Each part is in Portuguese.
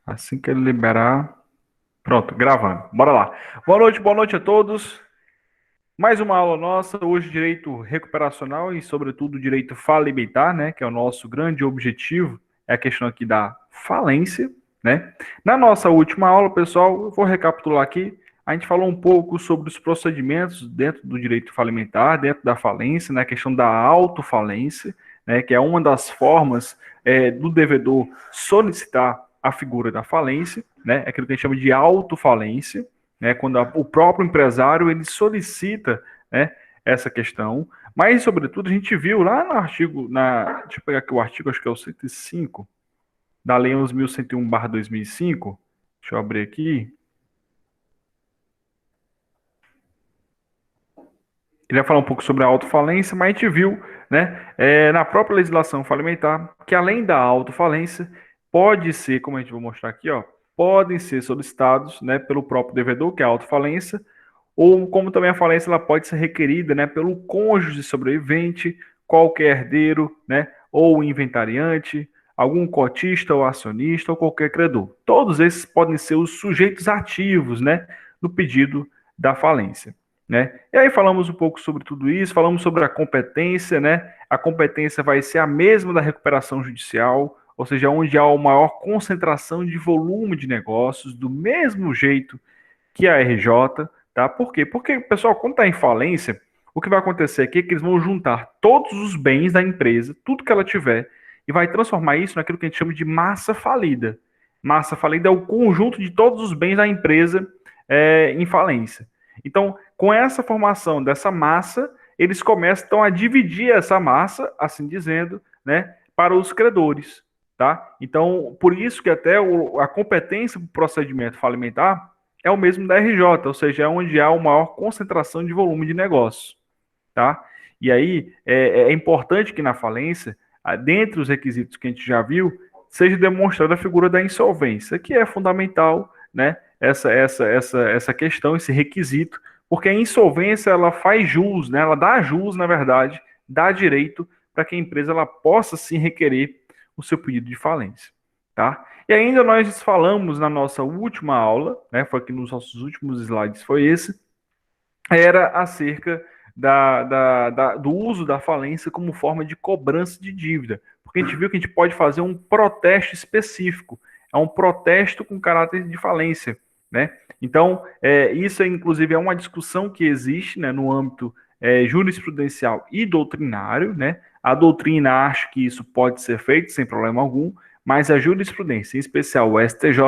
Assim que ele liberar. Pronto, gravando. Bora lá. Boa noite a todos. Mais uma aula nossa, hoje direito recuperacional e, sobretudo, direito falimentar, né? Que é o nosso grande objetivo, é a questão aqui da falência, né? Na nossa última aula, pessoal, eu vou recapitular aqui. A gente falou um pouco sobre os procedimentos dentro do direito falimentar, dentro da falência, né? A questão da autofalência, né? Que é uma das formas do devedor solicitar a figura da falência, né? É aquilo que a gente chama de autofalência, né, quando o próprio empresário ele solicita, né, essa questão. Mas, sobretudo, a gente viu lá no artigo, deixa eu pegar aqui o artigo, acho que é o 105 da Lei 11.101/2005. Deixa eu abrir aqui. Ele vai falar um pouco sobre a autofalência, mas a gente viu, né, na própria legislação falimentar, que além da autofalência, pode ser, como a gente vai mostrar aqui, ó, podem ser solicitados, né, pelo próprio devedor, que é a autofalência, ou como também a falência ela pode ser requerida, né, pelo cônjuge sobrevivente, qualquer herdeiro, né, ou inventariante, algum cotista ou acionista ou qualquer credor. Todos esses podem ser os sujeitos ativos, né, do pedido da falência, né? E aí falamos um pouco sobre tudo isso, falamos sobre a competência, né? A competência vai ser a mesma da recuperação judicial, ou seja, onde há uma maior concentração de volume de negócios, do mesmo jeito que a RJ, tá? Por quê? Porque, pessoal, quando está em falência, o que vai acontecer aqui é que eles vão juntar todos os bens da empresa, tudo que ela tiver, e vai transformar isso naquilo que a gente chama de massa falida. Massa falida é o conjunto de todos os bens da empresa em falência. Então, com essa formação dessa massa, eles começam então, a dividir essa massa, assim dizendo, né, para os credores. Tá? Então, por isso que até a competência para o procedimento falimentar é o mesmo da RJ, ou seja, é onde há uma maior concentração de volume de negócio, tá? E aí é importante que na falência, dentre os requisitos que a gente já viu, seja demonstrada a figura da insolvência, que é fundamental, né? Essa questão, esse requisito, porque a insolvência ela faz jus, né? Ela dá jus, na verdade, dá direito para que a empresa ela possa sim requerer o seu pedido de falência, tá? E ainda nós falamos na nossa última aula, né, foi aqui nos nossos últimos slides, foi esse, era acerca do uso da falência como forma de cobrança de dívida. Porque a gente viu que a gente pode fazer um protesto específico, é um protesto com caráter de falência, né? Então, isso inclusive é uma discussão que existe, né, no âmbito jurisprudencial e doutrinário, né? A doutrina acha que isso pode ser feito sem problema algum, mas a jurisprudência, em especial o STJ,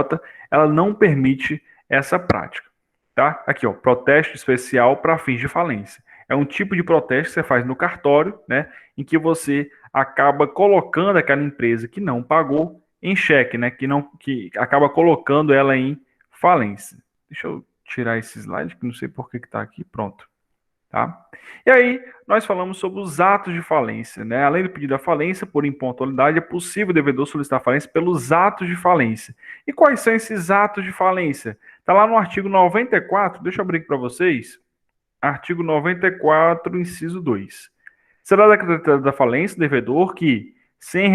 ela não permite essa prática. Tá? Aqui, ó, protesto especial para fins de falência. É um tipo de protesto que você faz no cartório, né, em que você acaba colocando aquela empresa que não pagou em xeque, né, que acaba colocando ela em falência. Deixa eu tirar esse slide, que não sei por que está aqui. Pronto. Tá? E aí, nós falamos sobre os atos de falência. Né? Além do pedido da falência, por impontualidade, é possível o devedor solicitar falência pelos atos de falência. E quais são esses atos de falência? Está lá no artigo 94, deixa eu abrir aqui para vocês. Artigo 94, inciso 2. Será decretada da falência o devedor que, sem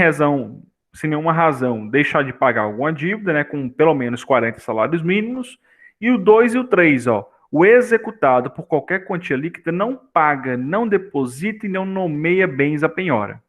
nenhuma razão, deixar de pagar alguma dívida, né, com pelo menos 40 salários mínimos. E o 2 e o 3, ó. O executado por qualquer quantia líquida não paga, não deposita e não nomeia bens à penhora.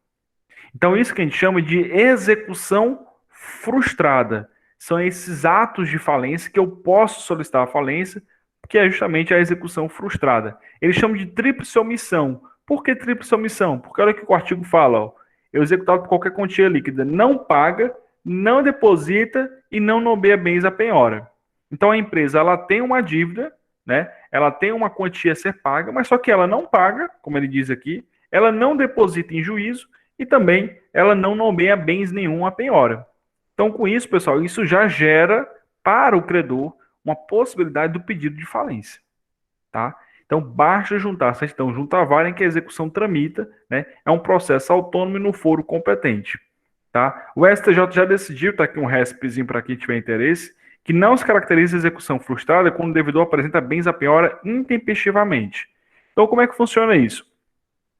Então, isso que a gente chama de execução frustrada. São esses atos de falência que eu posso solicitar a falência, que é justamente a execução frustrada. Eles chamam de tríplice omissão. Por que tríplice omissão? Porque olha o que o artigo fala, ó. O executado por qualquer quantia líquida não paga, não deposita e não nomeia bens à penhora. Então, a empresa ela tem uma dívida, né? Ela tem uma quantia a ser paga, mas só que ela não paga, como ele diz aqui, ela não deposita em juízo e também ela não nomeia bens nenhum à penhora. Então, com isso, pessoal, isso já gera para o credor uma possibilidade do pedido de falência, tá? Então, basta juntar a certidão junto à vara em que a execução tramita, né? É um processo autônomo e no foro competente, tá? O STJ já decidiu, tá aqui um respizinho para quem tiver interesse, que não se caracteriza a execução frustrada quando o devedor apresenta bens à penhora intempestivamente. Então, como é que funciona isso?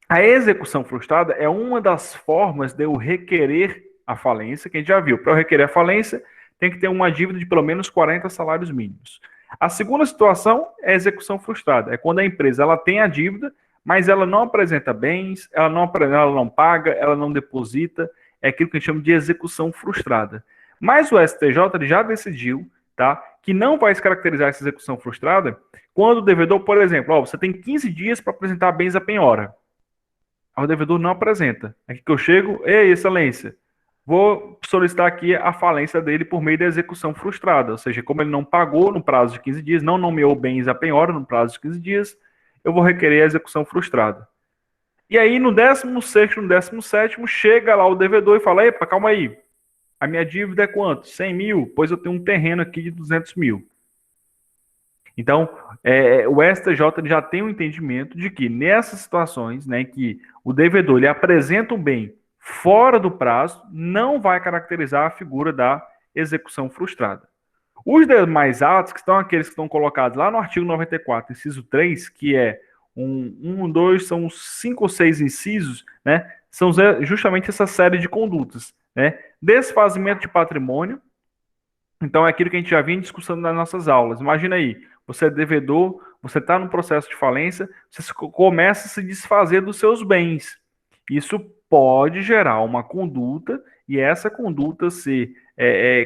A execução frustrada é uma das formas de eu requerer a falência, que a gente já viu. Para eu requerer a falência, tem que ter uma dívida de pelo menos 40 salários mínimos. A segunda situação é a execução frustrada. É quando a empresa ela tem a dívida, mas ela não apresenta bens, ela não paga, ela não deposita. É aquilo que a gente chama de execução frustrada. Mas o STJ ele já decidiu, tá, que não vai se caracterizar essa execução frustrada quando o devedor, por exemplo, você tem 15 dias para apresentar bens à penhora. O devedor não apresenta. Aqui que eu chego, ei, excelência, vou solicitar aqui a falência dele por meio da execução frustrada. Ou seja, como ele não pagou no prazo de 15 dias, não nomeou bens à penhora no prazo de 15 dias, eu vou requerer a execução frustrada. E aí, no 16º, no 17º, chega lá o devedor e fala, epa, calma aí, a minha dívida é quanto? 100 mil? Pois eu tenho um terreno aqui de 200 mil. Então, o STJ já tem um entendimento de que nessas situações, né, que o devedor ele apresenta um bem fora do prazo, não vai caracterizar a figura da execução frustrada. Os demais atos, que estão aqueles que estão colocados lá no artigo 94, inciso 3, que é dois, são 5 ou 6 incisos, né, são justamente essa série de condutas, né, desfazimento de patrimônio. Então, é aquilo que a gente já vinha discussão nas nossas aulas. Imagina aí, você é devedor, você está no processo de falência, você começa a se desfazer dos seus bens. Isso pode gerar uma conduta, e essa conduta ser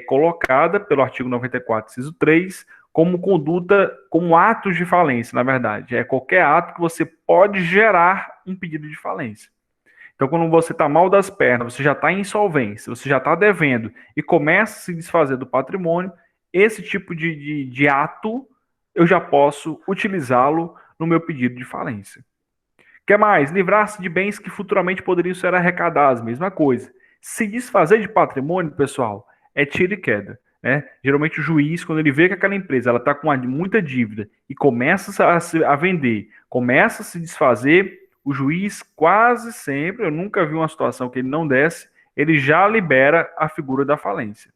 colocada pelo artigo 94, inciso 3, como conduta, como atos de falência, na verdade. É qualquer ato que você pode gerar um pedido de falência. Então, quando você está mal das pernas, você já está em insolvência, você já está devendo e começa a se desfazer do patrimônio, esse tipo de ato eu já posso utilizá-lo no meu pedido de falência. O que mais? Livrar-se de bens que futuramente poderiam ser arrecadados, mesma coisa. Se desfazer de patrimônio, pessoal, é tiro e queda. Né? Geralmente o juiz, quando ele vê que aquela empresa está com muita dívida e começa a vender, começa a se desfazer, o juiz quase sempre, eu nunca vi uma situação que ele não desse, ele já libera a figura da falência.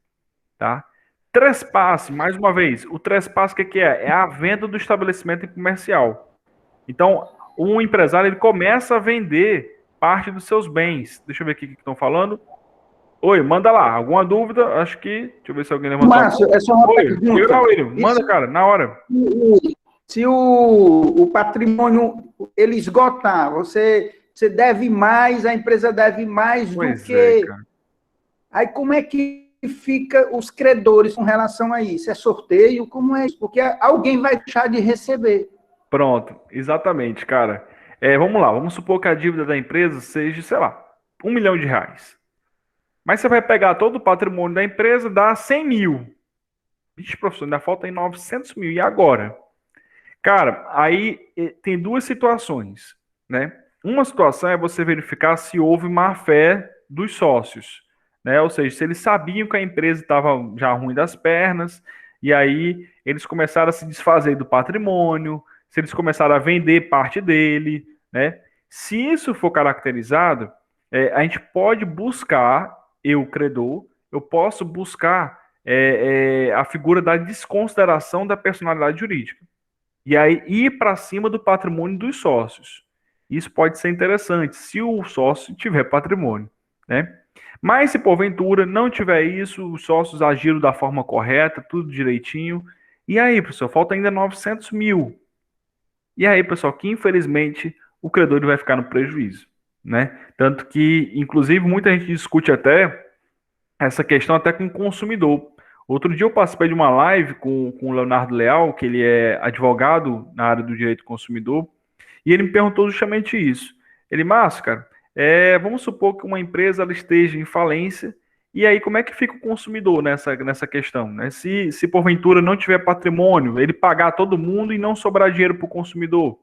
Tá? Trespasse, mais uma vez, o trespasse o que é? É a venda do estabelecimento comercial. Então, um empresário ele começa a vender parte dos seus bens. Deixa eu ver aqui o que estão falando. Oi, manda lá. Alguma dúvida? Acho que. Deixa eu ver se alguém levantou. Márcio, é só uma pergunta. William. Manda, cara, na hora. Se o patrimônio ele esgotar, você deve mais, a empresa deve mais do que. Cara. Aí como é que fica os credores com relação a isso? É sorteio? Como é isso? Porque alguém vai deixar de receber. Pronto, exatamente, cara. Vamos lá, vamos supor que a dívida da empresa seja, sei lá, R$1 milhão. Mas você vai pegar todo o patrimônio da empresa, dá 100 mil. Vixe, professor, ainda falta aí 900 mil. E agora? Cara, aí tem duas situações, né? Uma situação é você verificar se houve má fé dos sócios, né? Ou seja, se eles sabiam que a empresa estava já ruim das pernas, e aí eles começaram a se desfazer do patrimônio, se eles começaram a vender parte dele, né? Se isso for caracterizado, a gente pode buscar, eu, credor, eu posso buscar a figura da desconsideração da personalidade jurídica. E aí ir para cima do patrimônio dos sócios. Isso pode ser interessante, se o sócio tiver patrimônio, né? Mas se porventura não tiver isso, os sócios agiram da forma correta, tudo direitinho. E aí, pessoal, falta ainda 900 mil. E aí, pessoal, que infelizmente o credor vai ficar no prejuízo, né? Tanto que, inclusive, muita gente discute até essa questão até com o consumidor. Outro dia eu participei de uma live com o Leonardo Leal, que ele é advogado na área do direito do consumidor, e ele me perguntou justamente isso. Ele, Márcio, cara, vamos supor que uma empresa ela esteja em falência, e aí como é que fica o consumidor nessa questão? Né? Se porventura não tiver patrimônio, ele pagar todo mundo e não sobrar dinheiro para o consumidor.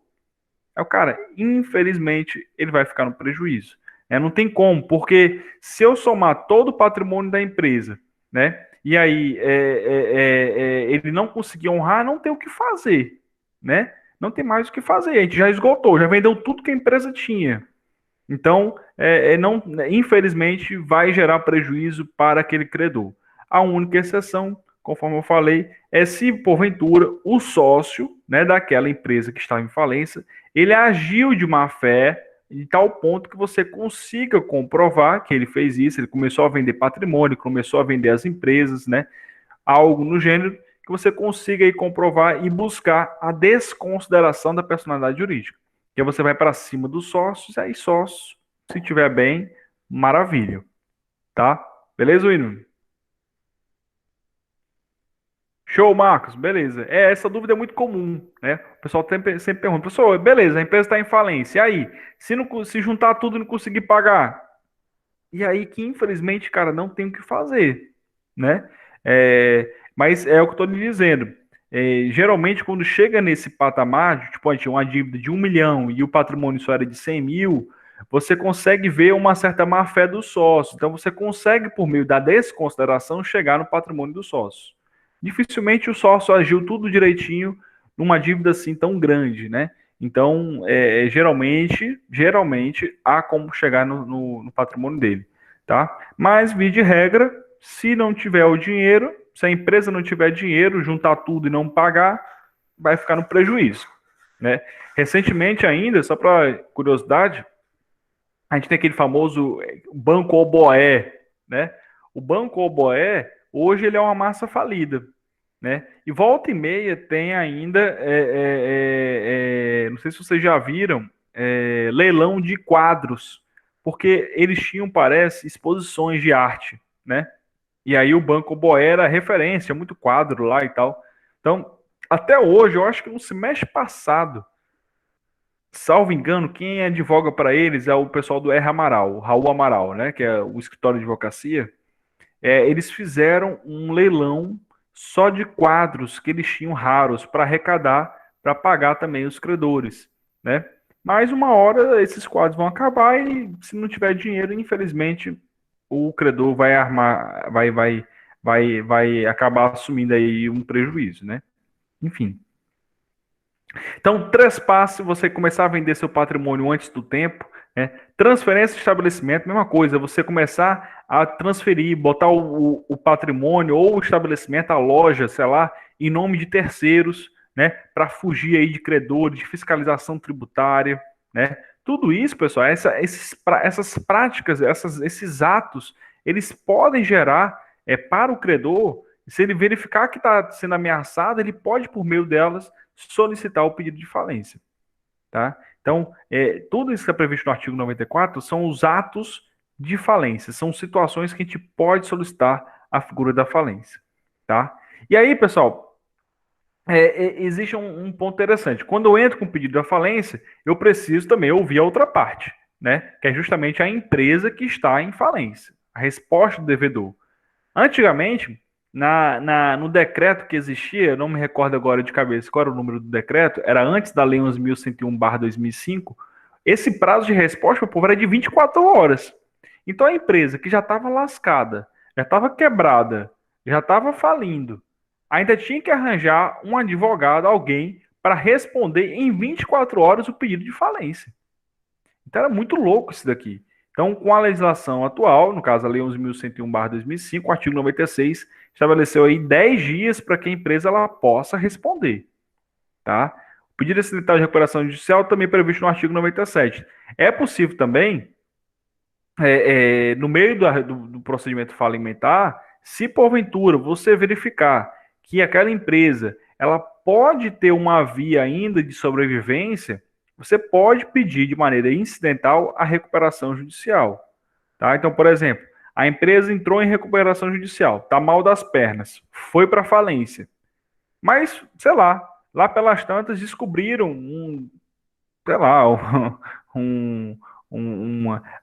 Aí o cara, infelizmente, ele vai ficar no prejuízo. Não tem como, porque se eu somar todo o patrimônio da empresa, né? E aí ele não conseguir honrar, não tem o que fazer, né? Não tem mais o que fazer. A gente já esgotou, já vendeu tudo que a empresa tinha. Então, não, infelizmente, vai gerar prejuízo para aquele credor. A única exceção, conforme eu falei, é se porventura o sócio, né, daquela empresa que estava em falência, ele agiu de má fé de tal ponto que você consiga comprovar que ele fez isso, ele começou a vender patrimônio, começou a vender as empresas, né? algo no gênero, que você consiga aí comprovar e buscar a desconsideração da personalidade jurídica. Que você vai para cima dos sócios, aí sócios, se tiver bem, maravilha, tá? Beleza, William? Show, Marcos, beleza. Essa dúvida é muito comum, né? O pessoal sempre pergunta, professor, beleza, a empresa está em falência, e aí? Se juntar tudo e não conseguir pagar? E aí que, infelizmente, cara, não tem o que fazer, né? Mas é o que eu estou lhe dizendo. Geralmente, quando chega nesse patamar, tipo, a gente tinha uma dívida de 1 milhão e o patrimônio só era de 100 mil, você consegue ver uma certa má-fé do sócio. Então, você consegue, por meio da desconsideração, chegar no patrimônio do sócio. Dificilmente o sócio agiu tudo direitinho numa dívida assim tão grande, né? Então, geralmente há como chegar no patrimônio dele, tá? Mas, via de regra, se não tiver o dinheiro, se a empresa não tiver dinheiro, juntar tudo e não pagar, vai ficar no prejuízo, né? Recentemente ainda, só para curiosidade, a gente tem aquele famoso Banco Oboé, né? O Banco Oboé, hoje ele é uma massa falida, né? E volta e meia tem ainda, não sei se vocês já viram, leilão de quadros, porque eles tinham, parece, exposições de arte, né? E aí o Banco Oboé era referência, muito quadro lá e tal. Então, até hoje, eu acho que no semestre passado, salvo engano, quem advoga para eles é o pessoal do R. Amaral, o Raul Amaral, né? Que é o escritório de advocacia. Eles fizeram um leilão só de quadros que eles tinham raros para arrecadar, para pagar também os credores, né? Mas uma hora esses quadros vão acabar e se não tiver dinheiro, infelizmente, o credor vai armar, vai acabar assumindo aí um prejuízo, né? Enfim. Então, trespasse, você começar a vender seu patrimônio antes do tempo, né? Transferência de estabelecimento, mesma coisa, você começar a transferir, botar o patrimônio ou o estabelecimento, a loja, sei lá, em nome de terceiros, né? Para fugir aí de credores, de fiscalização tributária, né? Tudo isso, pessoal, essas práticas, esses atos, eles podem gerar para o credor, se ele verificar que está sendo ameaçado, ele pode, por meio delas, solicitar o pedido de falência, tá? Então, tudo isso que é previsto no artigo 94 são os atos de falência, são situações que a gente pode solicitar a figura da falência, tá? E aí, pessoal, existe um ponto interessante. Quando eu entro com o pedido da falência, eu preciso também ouvir a outra parte, né? Que é justamente a empresa que está em falência, a resposta do devedor. Antigamente, no decreto que existia, não me recordo agora de cabeça qual era o número do decreto, era antes da Lei 11.101/2005, esse prazo de resposta para o povo era de 24 horas. Então a empresa que já estava lascada, já estava quebrada, já estava falindo, ainda tinha que arranjar um advogado, alguém, para responder em 24 horas o pedido de falência. Então era muito louco isso daqui. Então, com a legislação atual, no caso a Lei 11.101/2005, o artigo 96 estabeleceu aí 10 dias para que a empresa ela possa responder, tá? O pedido acidental de recuperação judicial também é previsto no artigo 97. É possível também, no meio do procedimento falimentar, se porventura você verificar que aquela empresa ela pode ter uma via ainda de sobrevivência, você pode pedir de maneira incidental a recuperação judicial, tá? Então, por exemplo, a empresa entrou em recuperação judicial, tá mal das pernas, foi para falência, mas sei lá pelas tantas descobriram sei lá, um,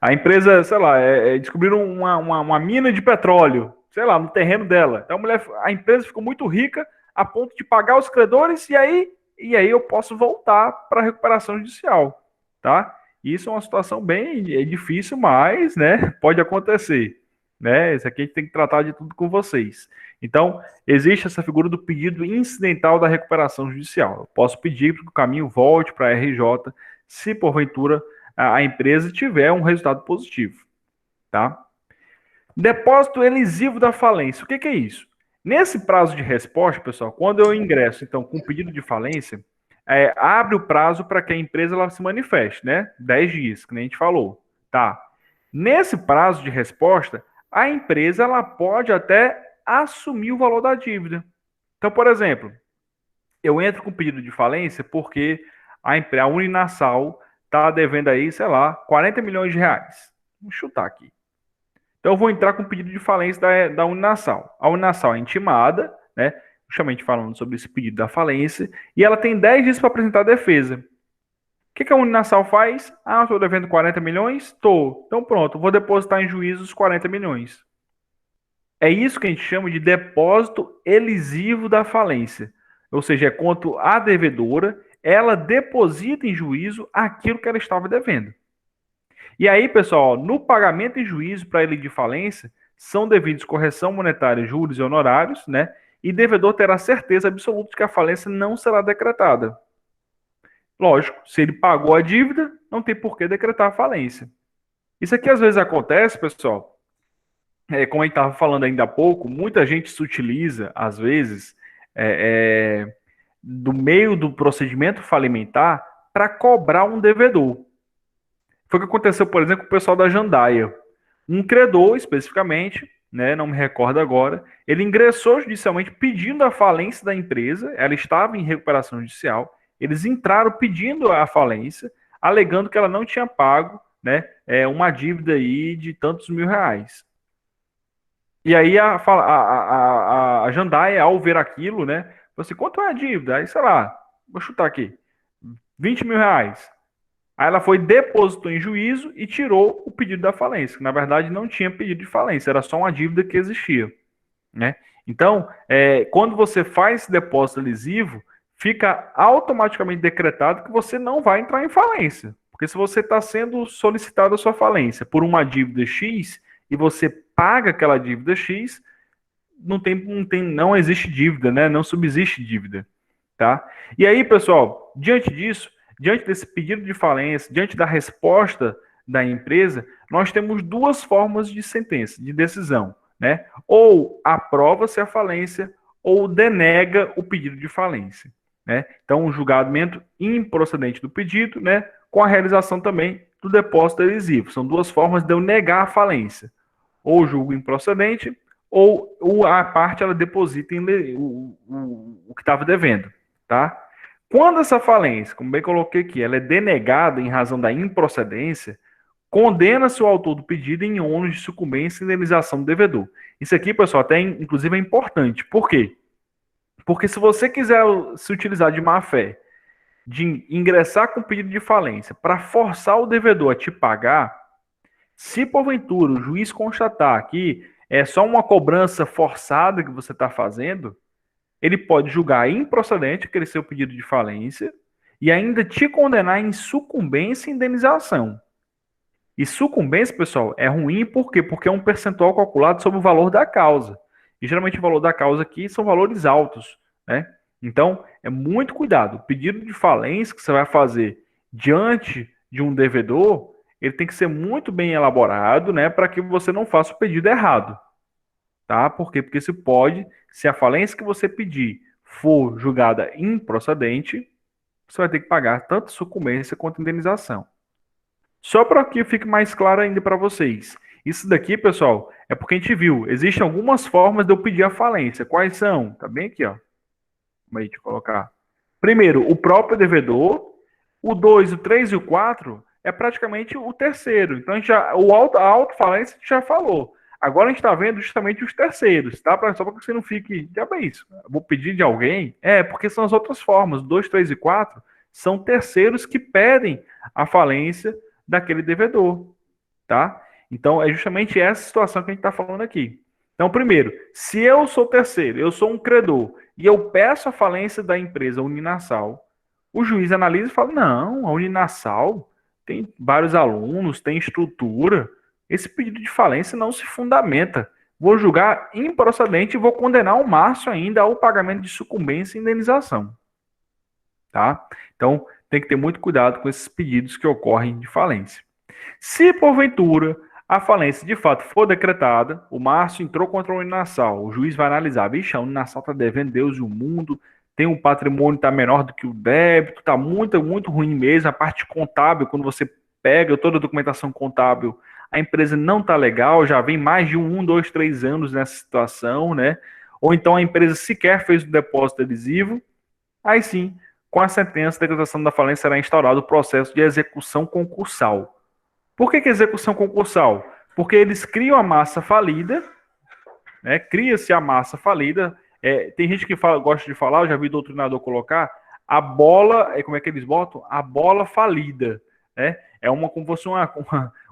a empresa, sei lá, descobriram uma mina de petróleo, sei lá, no terreno dela. Então a empresa ficou muito rica a ponto de pagar os credores e aí eu posso voltar para a recuperação judicial, tá? Isso é uma situação bem difícil, mas, né, pode acontecer, né? Isso aqui a gente tem que tratar de tudo com vocês. Então, existe essa figura do pedido incidental da recuperação judicial. Eu posso pedir que o caminho volte para a RJ se porventura a empresa tiver um resultado positivo, tá? Depósito elisivo da falência. O que é isso? Nesse prazo de resposta, pessoal, quando eu ingresso, então, com pedido de falência, abre o prazo para que a empresa ela se manifeste, né? 10 dias, que nem a gente falou, tá? Nesse prazo de resposta, a empresa ela pode até assumir o valor da dívida. Então, por exemplo, eu entro com pedido de falência porque a Uninasal está devendo aí, sei lá, 40 milhões de reais. Vou chutar aqui. Então, eu vou entrar com pedido de falência da Uninasal. A Uninasal é intimada, né? Justamente falando sobre esse pedido da falência, e ela tem 10 dias para apresentar a defesa. O que a Uninasal faz? Ah, estou devendo 40 milhões? Estou. Então, pronto, vou depositar em juízo os 40 milhões. É isso que a gente chama de depósito elisivo da falência. Ou seja, é quanto a devedora, ela deposita em juízo aquilo que ela estava devendo. E aí, pessoal, no pagamento em juízo para ele de falência, são devidos correção monetária, juros e honorários, né? E devedor terá certeza absoluta de que a falência não será decretada. Lógico, se ele pagou a dívida, não tem por que decretar a falência. Isso aqui às vezes acontece, pessoal, como a gente estava falando ainda há pouco, muita gente se utiliza, às vezes, do meio do procedimento falimentar para cobrar um devedor. Foi o que aconteceu, por exemplo, com o pessoal da Jandaia. Um credor, especificamente, né, não me recordo agora, ele ingressou judicialmente pedindo a falência da empresa, ela estava em recuperação judicial, eles entraram pedindo a falência, alegando que ela não tinha pago, né, uma dívida aí de tantos mil reais. E aí a Jandaia, ao ver aquilo, né, falou assim, quanto é a dívida? Aí, sei lá, vou chutar aqui, 20 mil reais. Aí ela foi, depositou em juízo e tirou o pedido da falência, que na verdade não tinha pedido de falência, era só uma dívida que existia, né? Então, quando você faz esse depósito lesivo, fica automaticamente decretado que você não vai entrar em falência. Porque se você está sendo solicitado a sua falência por uma dívida X e você paga aquela dívida X, não existe dívida, né? Não subsiste dívida, tá? E aí, pessoal, diante disso, diante desse pedido de falência, diante da resposta da empresa, nós temos duas formas de sentença, de decisão, né? Ou aprova-se a falência ou denega o pedido de falência, né? Então, o julgamento improcedente do pedido, né? Com a realização também do depósito elisivo. São duas formas de eu negar a falência. Ou julgo improcedente, ou a parte ela deposita o que estava devendo, tá? Quando essa falência, como bem coloquei aqui, ela é denegada em razão da improcedência, condena-se o autor do pedido em ônus de sucumbência e indenização do devedor. Isso aqui, pessoal, até inclusive é importante. Por quê? Porque se você quiser se utilizar de má-fé, de ingressar com pedido de falência para forçar o devedor a te pagar, se porventura o juiz constatar que é só uma cobrança forçada que você está fazendo, ele pode julgar improcedente aquele seu pedido de falência e ainda te condenar em sucumbência e indenização. E sucumbência, pessoal, é ruim por quê? Porque é um percentual calculado sobre o valor da causa. E geralmente o valor da causa aqui são valores altos, né? Então, é muito cuidado. O pedido de falência que você vai fazer diante de um devedor, ele tem que ser muito bem elaborado, né, para que você não faça o pedido errado. Tá? Por quê? Porque se a falência que você pedir for julgada improcedente, você vai ter que pagar tanto sucumbência quanto indenização. Só para que fique mais claro ainda para vocês. Isso daqui, pessoal, é porque a gente viu. Existem algumas formas de eu pedir a falência. Quais são? Tá bem aqui, ó. Deixa eu colocar. Primeiro, o próprio devedor. O 2, o 3 e o 4 é praticamente o terceiro. Então, a autofalência a gente já falou. Agora a gente está vendo justamente os terceiros, tá? Só para que você não fique, já bem isso. Vou pedir de alguém? Porque são as outras formas. 2, 3 e 4 são terceiros que pedem a falência daquele devedor, tá? Então, é justamente essa situação que a gente está falando aqui. Então, primeiro, se eu sou terceiro, eu sou um credor, e eu peço a falência da empresa Uninasal, o juiz analisa e fala, não, a Uninasal tem vários alunos, tem estrutura, esse pedido de falência não se fundamenta. Vou julgar improcedente e vou condenar o Márcio ainda ao pagamento de sucumbência e indenização. Tá? Então, tem que ter muito cuidado com esses pedidos que ocorrem de falência. Se, porventura, a falência de fato for decretada, o Márcio entrou contra a Uninasal, o juiz vai analisar, vixe, a Uninasal está devendo Deus e o mundo, tem um patrimônio que está menor do que o débito, está muito, muito ruim mesmo, a parte contábil, quando você pega toda a documentação contábil, a empresa não está legal, já vem mais de 1, 2, 3 anos nessa situação, né? Ou então a empresa sequer fez o depósito adesivo, aí sim, com a sentença de decretação da falência será instaurado o processo de execução concursal. Por que execução concursal? Porque eles criam a massa falida, né? Cria-se a massa falida. Tem gente que gosta de falar, eu já vi doutrinador colocar, a bola, como é que eles botam? A bola falida. Né? É como se fosse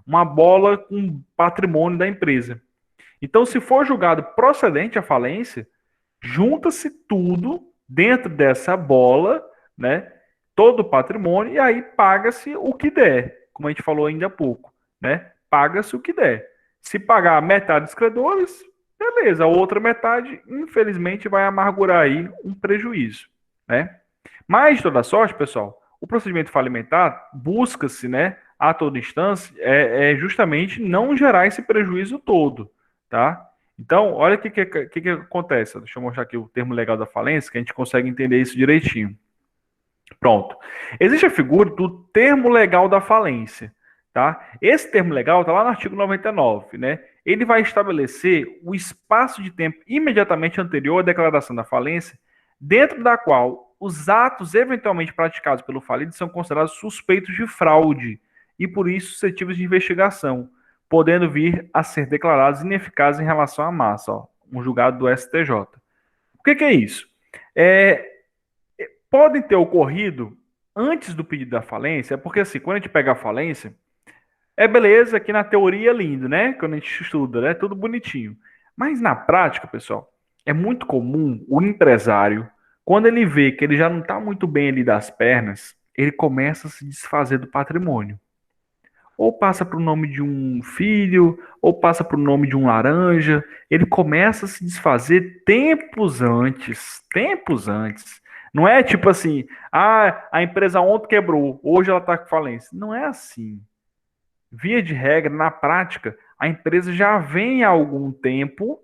uma bola com patrimônio da empresa. Então, se for julgado procedente a falência, junta-se tudo dentro dessa bola, né? Todo o patrimônio, e aí paga-se o que der, como a gente falou ainda há pouco, né? Paga-se o que der. Se pagar metade dos credores, beleza. A outra metade, infelizmente, vai amargurar aí um prejuízo, né? Mas, de toda sorte, pessoal, o procedimento falimentar busca-se, né, a toda instância, justamente não gerar esse prejuízo todo, tá? Então, olha o que acontece. Deixa eu mostrar aqui o termo legal da falência, que a gente consegue entender isso direitinho. Pronto. Existe a figura do termo legal da falência, tá? Esse termo legal está lá no artigo 99, né? Ele vai estabelecer o espaço de tempo imediatamente anterior à declaração da falência, dentro da qual os atos eventualmente praticados pelo falido são considerados suspeitos de fraude e, por isso, suscetíveis de investigação, podendo vir a ser declarados ineficazes em relação à massa, ó, um julgado do STJ. O que é isso? Podem ter ocorrido antes do pedido da falência, porque assim, quando a gente pega a falência, beleza que na teoria é lindo, né? Quando a gente estuda, né? Tudo bonitinho. Mas na prática, pessoal, é muito comum o empresário, quando ele vê que ele já não está muito bem ali das pernas, ele começa a se desfazer do patrimônio. Ou passa para o nome de um filho, ou passa para o nome de um laranja. Ele começa a se desfazer tempos antes. Tempos antes. Não é tipo assim, a empresa ontem quebrou, hoje ela está com falência. Não é assim. Via de regra, na prática, a empresa já vem há algum tempo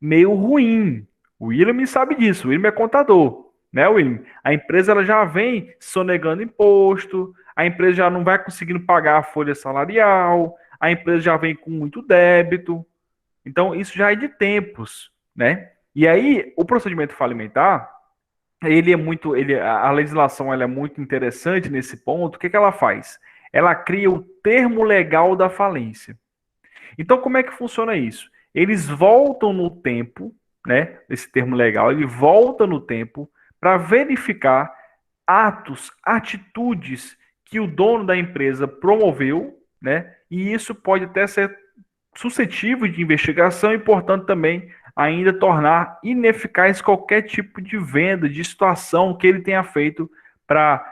meio ruim. O William sabe disso, o William é contador, né, William? A empresa ela já vem sonegando imposto, a empresa já não vai conseguindo pagar a folha salarial, a empresa já vem com muito débito. Então, isso já é de tempos, né? E aí, o procedimento falimentar, a legislação ela é muito interessante nesse ponto. O que ela faz? Ela cria o termo legal da falência. Então, como é que funciona isso? Eles voltam no tempo, né? Esse termo legal, ele volta no tempo para verificar atos, atitudes que o dono da empresa promoveu, né? E isso pode até ser suscetível de investigação e, portanto, também ainda tornar ineficaz qualquer tipo de venda, de situação que ele tenha feito para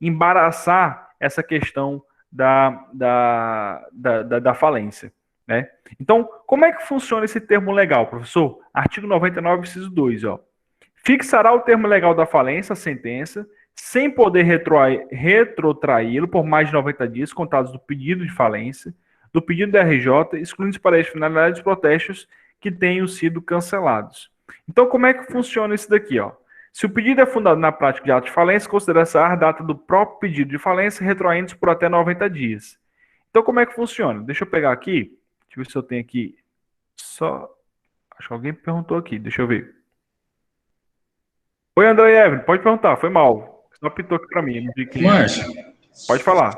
embaraçar essa questão da falência. Né? Então, como é que funciona esse termo legal, professor? Artigo 99, inciso 2, ó. Fixará o termo legal da falência, a sentença, sem poder retrotraí-lo por mais de 90 dias, contados do pedido de falência, do pedido da RJ, excluindo para as finalidades dos protestos que tenham sido cancelados. Então, como é que funciona isso daqui? Ó? Se o pedido é fundado na prática de ato de falência, considera-se a data do próprio pedido de falência, retroaindo-se por até 90 dias. Então, como é que funciona? Deixa eu pegar aqui. Deixa eu ver se eu tenho aqui só... Acho que alguém perguntou aqui. Deixa eu ver. Oi, André Evelyn. Pode perguntar. Foi mal. Só pitou aqui para mim. Márcio, pode falar.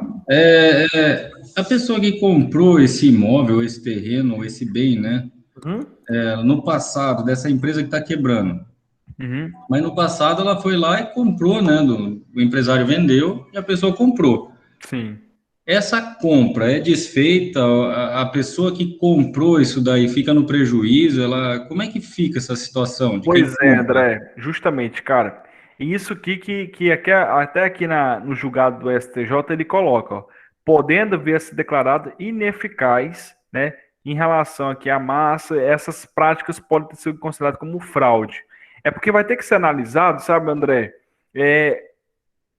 A pessoa que comprou esse imóvel, esse terreno, esse bem, né? No passado, dessa empresa que está quebrando. Mas no passado ela foi lá e comprou, né? O empresário vendeu e a pessoa comprou. Sim. Essa compra é desfeita, a pessoa que comprou isso daí fica no prejuízo, como é que fica essa situação? Pois é, André, justamente, cara. E isso que até aqui no julgado do STJ ele coloca, ó, podendo ver-se declarado ineficaz, né, em relação aqui à massa, essas práticas podem ser consideradas como fraude. É porque vai ter que ser analisado, sabe, André,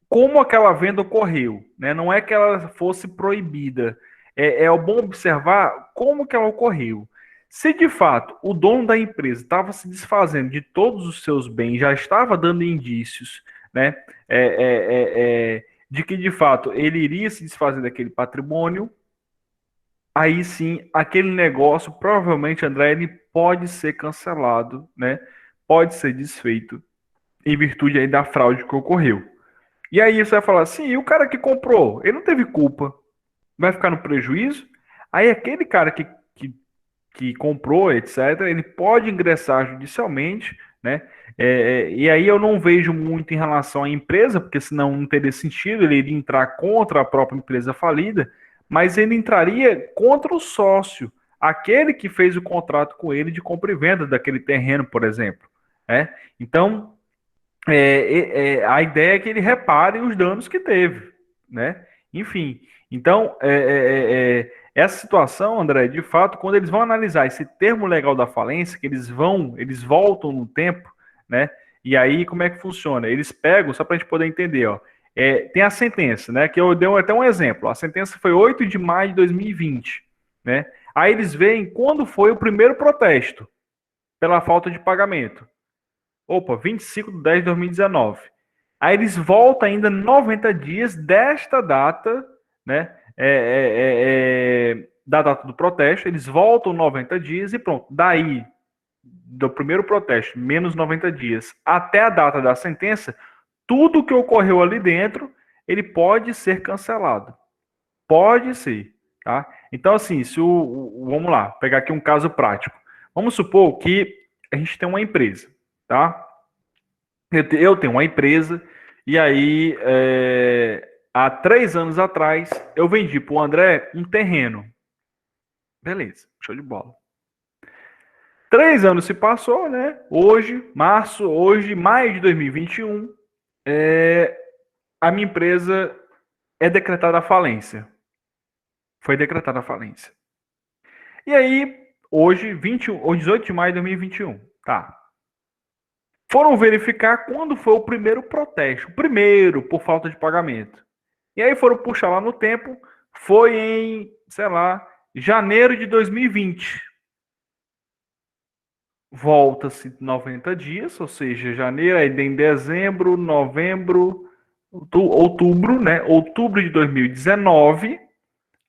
como aquela venda ocorreu, né? Não é que ela fosse proibida. É bom observar como que ela ocorreu. Se de fato o dono da empresa estava se desfazendo de todos os seus bens, já estava dando indícios, né, de que de fato ele iria se desfazer daquele patrimônio, aí sim, aquele negócio, provavelmente, André, ele pode ser cancelado, né? Pode ser desfeito em virtude aí da fraude que ocorreu. E aí você vai falar assim, e o cara que comprou, ele não teve culpa, vai ficar no prejuízo? Aí aquele cara que comprou, etc., ele pode ingressar judicialmente, né? E aí eu não vejo muito em relação à empresa, porque senão não teria sentido, ele iria entrar contra a própria empresa falida, mas ele entraria contra o sócio, aquele que fez o contrato com ele de compra e venda daquele terreno, por exemplo. Né? Então, a ideia é que ele repare os danos que teve, né? Enfim, então, essa situação, André, de fato, quando eles vão analisar esse termo legal da falência, que eles voltam no tempo, né? E aí, como é que funciona? Eles pegam, só para a gente poder entender, ó, tem a sentença, né? Que eu dei até um exemplo. A sentença foi 8 de maio de 2020, né? Aí eles veem quando foi o primeiro protesto pela falta de pagamento. Opa, 25 de 10 de 2019. Aí eles voltam ainda 90 dias desta data, né? Da data do protesto, eles voltam 90 dias e pronto. Daí, do primeiro protesto, menos 90 dias, até a data da sentença, tudo que ocorreu ali dentro, ele pode ser cancelado. Pode ser, tá? Então, assim, vamos lá, pegar aqui um caso prático. Vamos supor que a gente tem uma empresa, tá? Eu tenho uma empresa e aí, há 3 anos atrás, eu vendi para o André um terreno. Beleza, show de bola. 3 anos se passou, né? Hoje, maio de 2021, a minha empresa é decretada a falência. Foi decretada a falência. E aí, hoje, 18 de maio de 2021, tá? Foram verificar quando foi o primeiro protesto. O primeiro, por falta de pagamento. E aí foram puxar lá no tempo. Foi em, sei lá, janeiro de 2020. Volta-se 90 dias, ou seja, janeiro, aí em dezembro, novembro, outubro, né? Outubro de 2019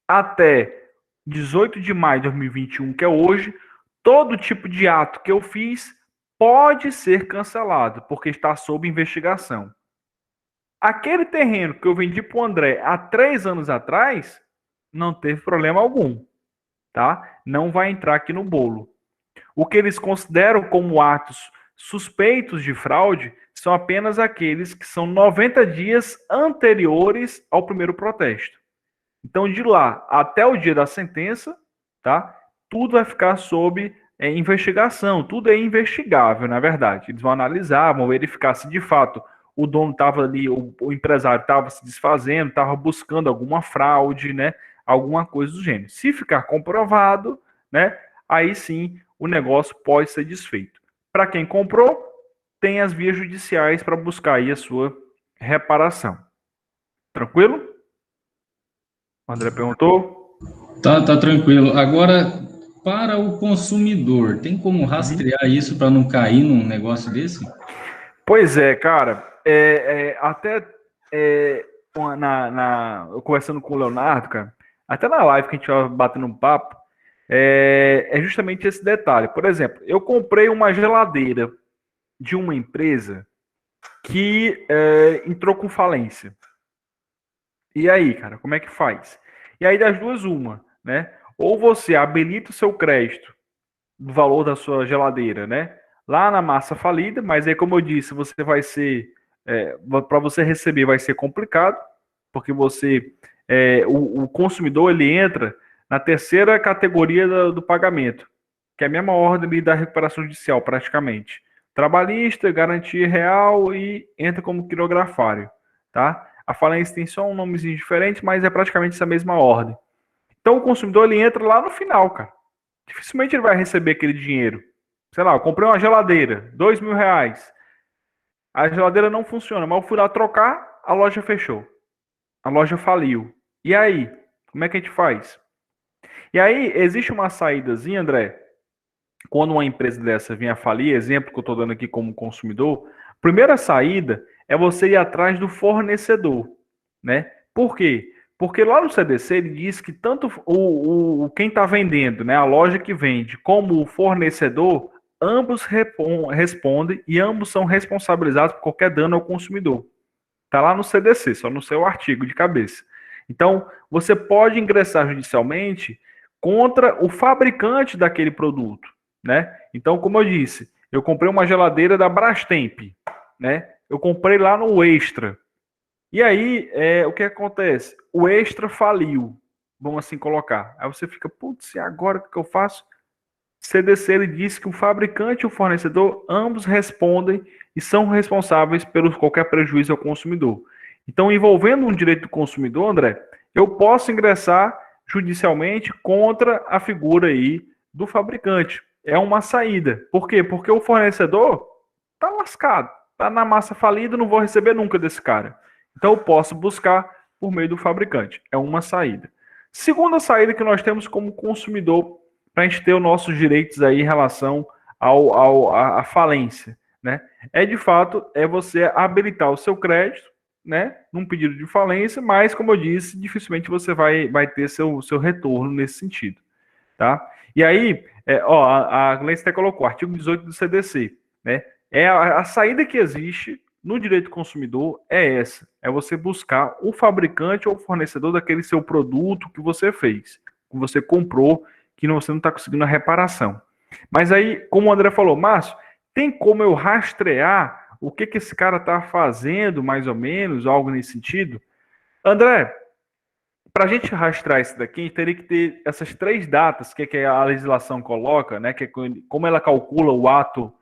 até 18 de maio de 2021, que é hoje, todo tipo de ato que eu fiz pode ser cancelado, porque está sob investigação. Aquele terreno que eu vendi para o André há 3 anos atrás, não teve problema algum, tá? Não vai entrar aqui no bolo. O que eles consideram como atos suspeitos de fraude são apenas aqueles que são 90 dias anteriores ao primeiro protesto. Então, de lá até o dia da sentença, tá? Tudo vai ficar sob investigação, tudo é investigável, na verdade. Eles vão analisar, vão verificar se de fato o dono estava ali, o empresário estava se desfazendo, estava buscando alguma fraude, né? Alguma coisa do gênero. Se ficar comprovado, né? Aí sim o negócio pode ser desfeito. Para quem comprou, tem as vias judiciais para buscar aí a sua reparação. Tranquilo? O André perguntou? Tá tranquilo. Agora, para o consumidor, tem como rastrear isso para não cair num negócio desse? Pois é, cara. Até eu conversando com o Leonardo, cara, até na live que a gente vai batendo um papo, é justamente esse detalhe. Por exemplo, eu comprei uma geladeira de uma empresa que entrou com falência. E aí, cara, como é que faz? E aí, das duas, uma, né? Ou você habilita o seu crédito do valor da sua geladeira, né? Lá na massa falida, mas aí, como eu disse, você vai ser. Para você receber vai ser complicado, porque o consumidor ele entra na terceira categoria do pagamento, que é a mesma ordem da recuperação judicial, praticamente. Trabalhista, garantia real e entra como quirografário, tá? A falência tem só um nomezinho diferente, mas é praticamente essa mesma ordem. Então o consumidor ele entra lá no final, cara. Dificilmente ele vai receber aquele dinheiro. Sei lá, eu comprei uma geladeira, R$ 2.000. A geladeira não funciona, mas eu fui lá trocar, a loja fechou. A loja faliu. E aí? Como é que a gente faz? E aí, existe uma saídazinha, André, quando uma empresa dessa vier a falir, exemplo que eu estou dando aqui como consumidor, primeira saída é você ir atrás do fornecedor, né? Por quê? Porque lá no CDC ele diz que tanto quem está vendendo, né, a loja que vende, como o fornecedor, ambos respondem e ambos são responsabilizados por qualquer dano ao consumidor. Está lá no CDC, só no seu artigo de cabeça. Então, você pode ingressar judicialmente contra o fabricante daquele produto, né? Então, como eu disse, eu comprei uma geladeira da Brastemp, né? Eu comprei lá no Extra. E aí, o que acontece? O Extra faliu, vamos assim colocar. Aí você fica, putz, e agora o que eu faço? CDC ele diz que o fabricante e o fornecedor ambos respondem e são responsáveis pelo qualquer prejuízo ao consumidor. Então, envolvendo um direito do consumidor, André, eu posso ingressar judicialmente contra a figura aí do fabricante. É uma saída. Por quê? Porque o fornecedor tá lascado, tá na massa falida, não vou receber nunca desse cara. Então, eu posso buscar por meio do fabricante. É uma saída. Segunda saída que nós temos como consumidor para a gente ter os nossos direitos aí em relação à falência, né? De fato, você habilitar o seu crédito, né, num pedido de falência, mas, como eu disse, dificilmente você vai ter seu retorno nesse sentido, tá? E aí, a Gleice até colocou, artigo 18 do CDC, né? A saída que existe no direito do consumidor é essa, é você buscar o fabricante ou o fornecedor daquele seu produto que você fez, que você comprou, que você não está conseguindo a reparação. Mas aí, como o André falou, Márcio, tem como eu rastrear o que esse cara está fazendo, mais ou menos, algo nesse sentido? André, para a gente rastrear isso daqui, a gente teria que ter essas 3 datas que a legislação coloca, né? Que é como ela calcula o ato,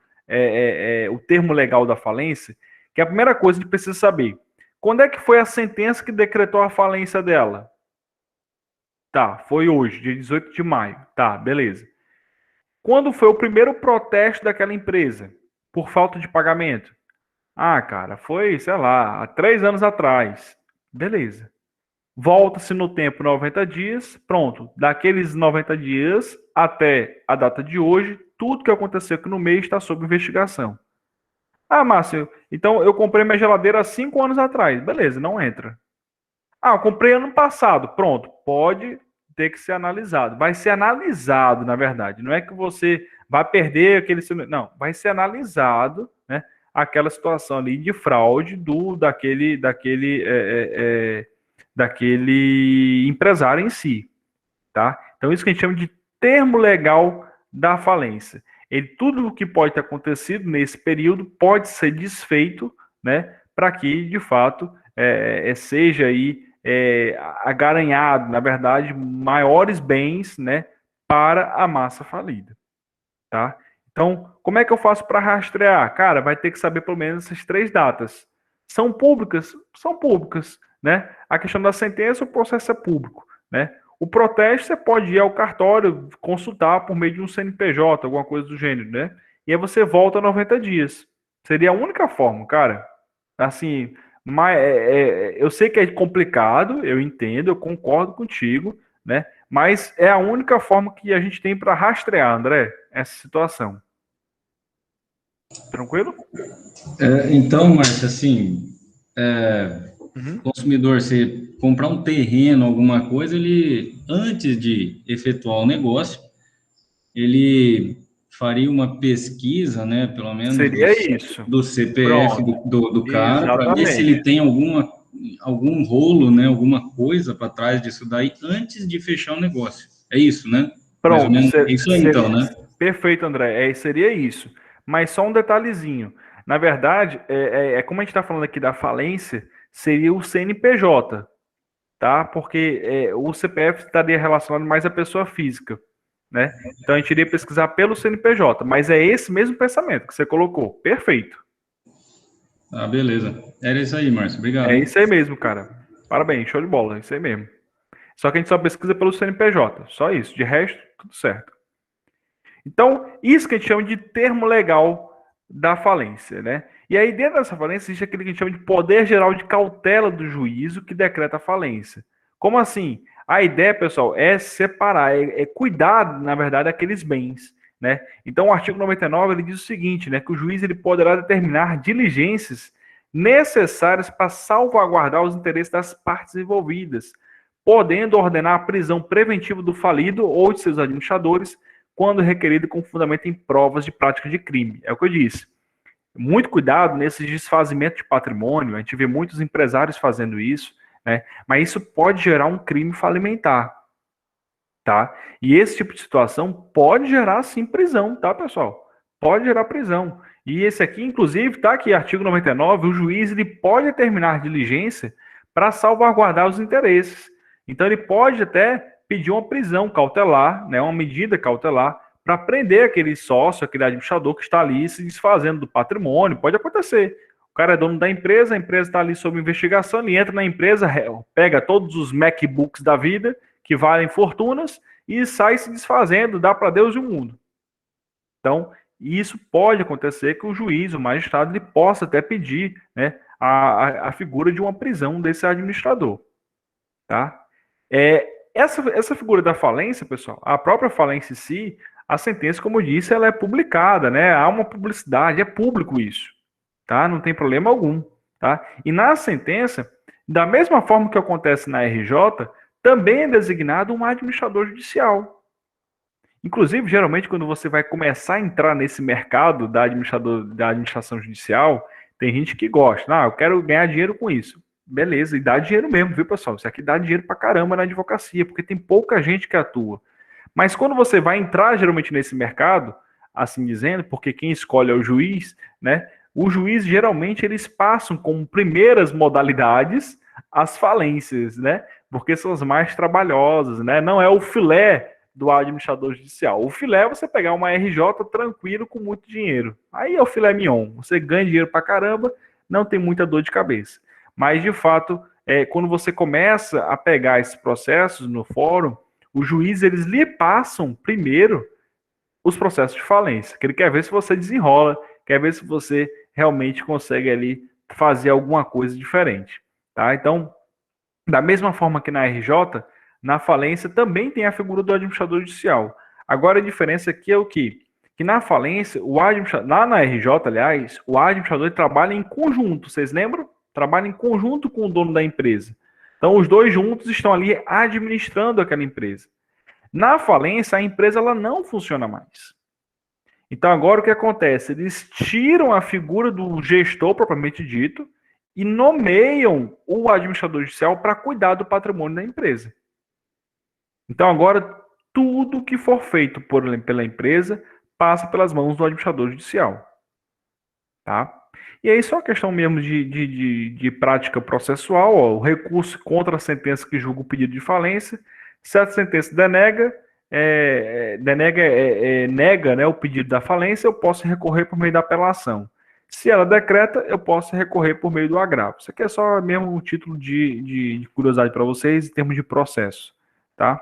o termo legal da falência, que a primeira coisa que a gente precisa saber, quando é que foi a sentença que decretou a falência dela? Tá, foi hoje, dia 18 de maio. Tá, beleza. Quando foi o primeiro protesto daquela empresa por falta de pagamento? Ah, cara, foi, sei lá, há 3 anos atrás. Beleza. Volta-se no tempo 90 dias, pronto. Daqueles 90 dias até a data de hoje, tudo que aconteceu aqui no mês está sob investigação. Ah, Márcio, então eu comprei minha geladeira há 5 anos atrás. Beleza, não entra. Ah, eu comprei ano passado. Pronto, pode ter que ser analisado. Vai ser analisado, na verdade. Não é que você vai perder aquele... Não, vai ser analisado, né, aquela situação ali de fraude daquele empresário em si, tá? Então, isso que a gente chama de termo legal da falência. Tudo o que pode ter acontecido nesse período pode ser desfeito, né, para que, de fato, seja aí agaranhado, na verdade, maiores bens, né, para a massa falida, tá? Então, como é que eu faço para rastrear? Cara, vai ter que saber pelo menos essas 3 datas. São públicas? São públicas, né? A questão da sentença, o processo é público, né? O protesto, você pode ir ao cartório, consultar por meio de um CNPJ, alguma coisa do gênero, né? E aí você volta 90 dias. Seria a única forma, cara. Assim, mas eu sei que é complicado, eu entendo, eu concordo contigo, né? Mas é a única forma que a gente tem para rastrear, André, essa situação. Tranquilo? Então, Márcio, assim, consumidor, se comprar um terreno, alguma coisa, ele, antes de efetuar o negócio, ele faria uma pesquisa, né, pelo menos seria isso. Do CPF do cara, para ver se ele tem algum rolo, né, alguma coisa para trás disso daí, antes de fechar o negócio. É isso, né? Pronto. Isso aí, então, né? Perfeito, André. Seria isso. Mas só um detalhezinho. Na verdade, como a gente está falando aqui da falência, seria o CNPJ, tá? Porque o CPF estaria relacionado mais à pessoa física, né? Então a gente iria pesquisar pelo CNPJ, mas é esse mesmo pensamento que você colocou. Perfeito. Ah, beleza. Era isso aí, Márcio. Obrigado. É isso aí mesmo, cara. Parabéns, show de bola. É isso aí mesmo. Só que a gente só pesquisa pelo CNPJ. Só isso. De resto, tudo certo. Então, isso que a gente chama de termo legal da falência, né? E aí, dentro dessa falência, existe aquele que a gente chama de poder geral de cautela do juízo que decreta a falência. Como assim? A ideia, pessoal, é separar, é cuidar, na verdade, daqueles bens, né? Então, o artigo 99, ele diz o seguinte, né? Que o juiz ele poderá determinar diligências necessárias para salvaguardar os interesses das partes envolvidas, podendo ordenar a prisão preventiva do falido ou de seus administradores, quando requerido com fundamento em provas de prática de crime. É o que eu disse. Muito cuidado nesse desfazimento de patrimônio, a gente vê muitos empresários fazendo isso, né? Mas isso pode gerar um crime falimentar, tá? E esse tipo de situação pode gerar, sim, prisão, tá, pessoal? Pode gerar prisão. E esse aqui, inclusive, tá aqui, artigo 99, o juiz ele pode determinar diligência para salvaguardar os interesses. Então, ele pode até pedir uma prisão cautelar, né, uma medida cautelar, para prender aquele sócio, aquele administrador que está ali se desfazendo do patrimônio. Pode acontecer. O cara é dono da empresa, a empresa está ali sob investigação, ele entra na empresa, pega todos os MacBooks da vida, que valem fortunas, e sai se desfazendo, dá para Deus e o mundo. Então, isso pode acontecer que o juiz, o magistrado, ele possa até pedir, né, a figura de uma prisão desse administrador. Tá? Essa figura da falência, pessoal, a própria falência em si, a sentença, como eu disse, ela é publicada, né? Há uma publicidade, é público isso, tá? Não tem problema algum, tá? E na sentença, da mesma forma que acontece na RJ, também é designado um administrador judicial. Inclusive, geralmente, quando você vai começar a entrar nesse mercado da administração judicial, tem gente que gosta. Eu quero ganhar dinheiro com isso. Beleza, e dá dinheiro mesmo, viu, pessoal? Isso aqui dá dinheiro pra caramba na advocacia, porque tem pouca gente que atua. Mas quando você vai entrar, geralmente, nesse mercado, assim dizendo, porque quem escolhe é o juiz, né? O juiz, geralmente, eles passam como primeiras modalidades as falências, né? Porque são as mais trabalhosas, né? Não é o filé do administrador judicial. O filé é você pegar uma RJ tranquilo com muito dinheiro. Aí é o filé mignon. Você ganha dinheiro pra caramba, não tem muita dor de cabeça. Mas, de fato, quando você começa a pegar esses processos no fórum, os juízes, eles lhe passam primeiro os processos de falência, que ele quer ver se você desenrola, quer ver se você realmente consegue ali fazer alguma coisa diferente, tá? Então, da mesma forma que na RJ, na falência também tem a figura do administrador judicial. Agora, a diferença aqui é o quê? Que na falência, lá na RJ, aliás, o administrador trabalha em conjunto, vocês lembram? Trabalha em conjunto com o dono da empresa. Então, os dois juntos estão ali administrando aquela empresa. Na falência, a empresa ela não funciona mais. Então, agora o que acontece? Eles tiram a figura do gestor, propriamente dito, e nomeiam o administrador judicial para cuidar do patrimônio da empresa. Então, agora, tudo que for feito pela empresa passa pelas mãos do administrador judicial. Tá? E aí, só uma questão mesmo de prática processual, o recurso contra a sentença que julga o pedido de falência. Se a sentença nega, né, o pedido da falência, eu posso recorrer por meio da apelação. Se ela decreta, eu posso recorrer por meio do agravo. Isso aqui é só mesmo um título de curiosidade para vocês em termos de processo. Tá?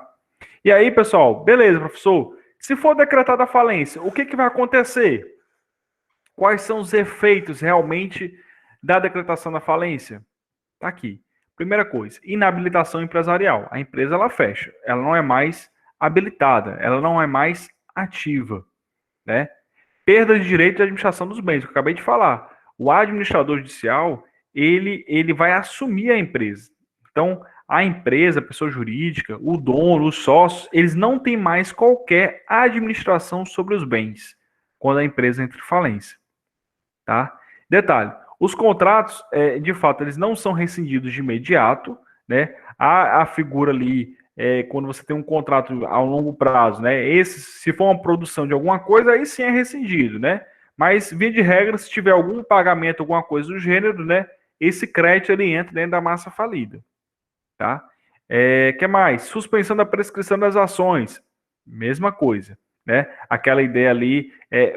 E aí, pessoal, beleza, professor. Se for decretada a falência, o que vai acontecer? Quais são os efeitos realmente da decretação da falência? Está aqui. Primeira coisa, inabilitação empresarial. A empresa ela fecha, ela não é mais habilitada, ela não é mais ativa, né? Perda de direito de administração dos bens, que eu acabei de falar. O administrador judicial, ele vai assumir a empresa. Então, a empresa, a pessoa jurídica, o dono, os sócios, eles não têm mais qualquer administração sobre os bens quando a empresa entra em falência. Tá? Detalhe, os contratos, de fato, eles não são rescindidos de imediato, né? A figura ali, quando você tem um contrato a longo prazo, né? Se for uma produção de alguma coisa, aí sim é rescindido, né? Mas, via de regra, se tiver algum pagamento, alguma coisa do gênero, né? Esse crédito, ele entra dentro da massa falida, tá? Que mais? Suspensão da prescrição das ações, mesma coisa, né? Aquela ideia ali,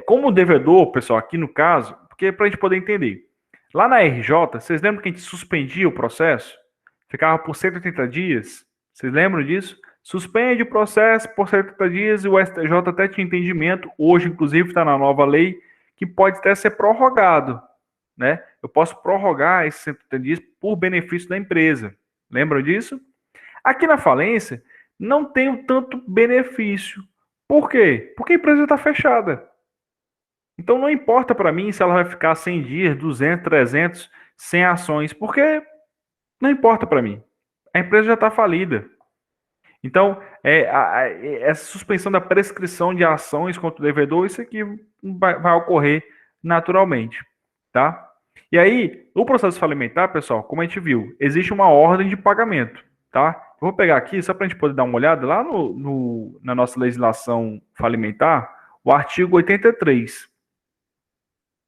como o devedor, pessoal, aqui no caso, porque para a gente poder entender. Lá na RJ, vocês lembram que a gente suspendia o processo? Ficava por 180 dias? Vocês lembram disso? Suspende o processo por 180 dias e o STJ até tinha entendimento, hoje inclusive está na nova lei, que pode até ser prorrogado, né? Eu posso prorrogar esses 180 dias por benefício da empresa. Lembram disso? Aqui na falência, não tem tanto benefício. Por quê? Porque a empresa está fechada. Então, não importa para mim se ela vai ficar 100 dias, 200, 300, 100 ações, porque não importa para mim. A empresa já está falida. Então, essa suspensão da prescrição de ações contra o devedor, isso aqui vai ocorrer naturalmente, tá? E aí, o processo falimentar, pessoal, como a gente viu, existe uma ordem de pagamento, tá? Eu vou pegar aqui, só para a gente poder dar uma olhada, lá na nossa legislação falimentar, o artigo 83.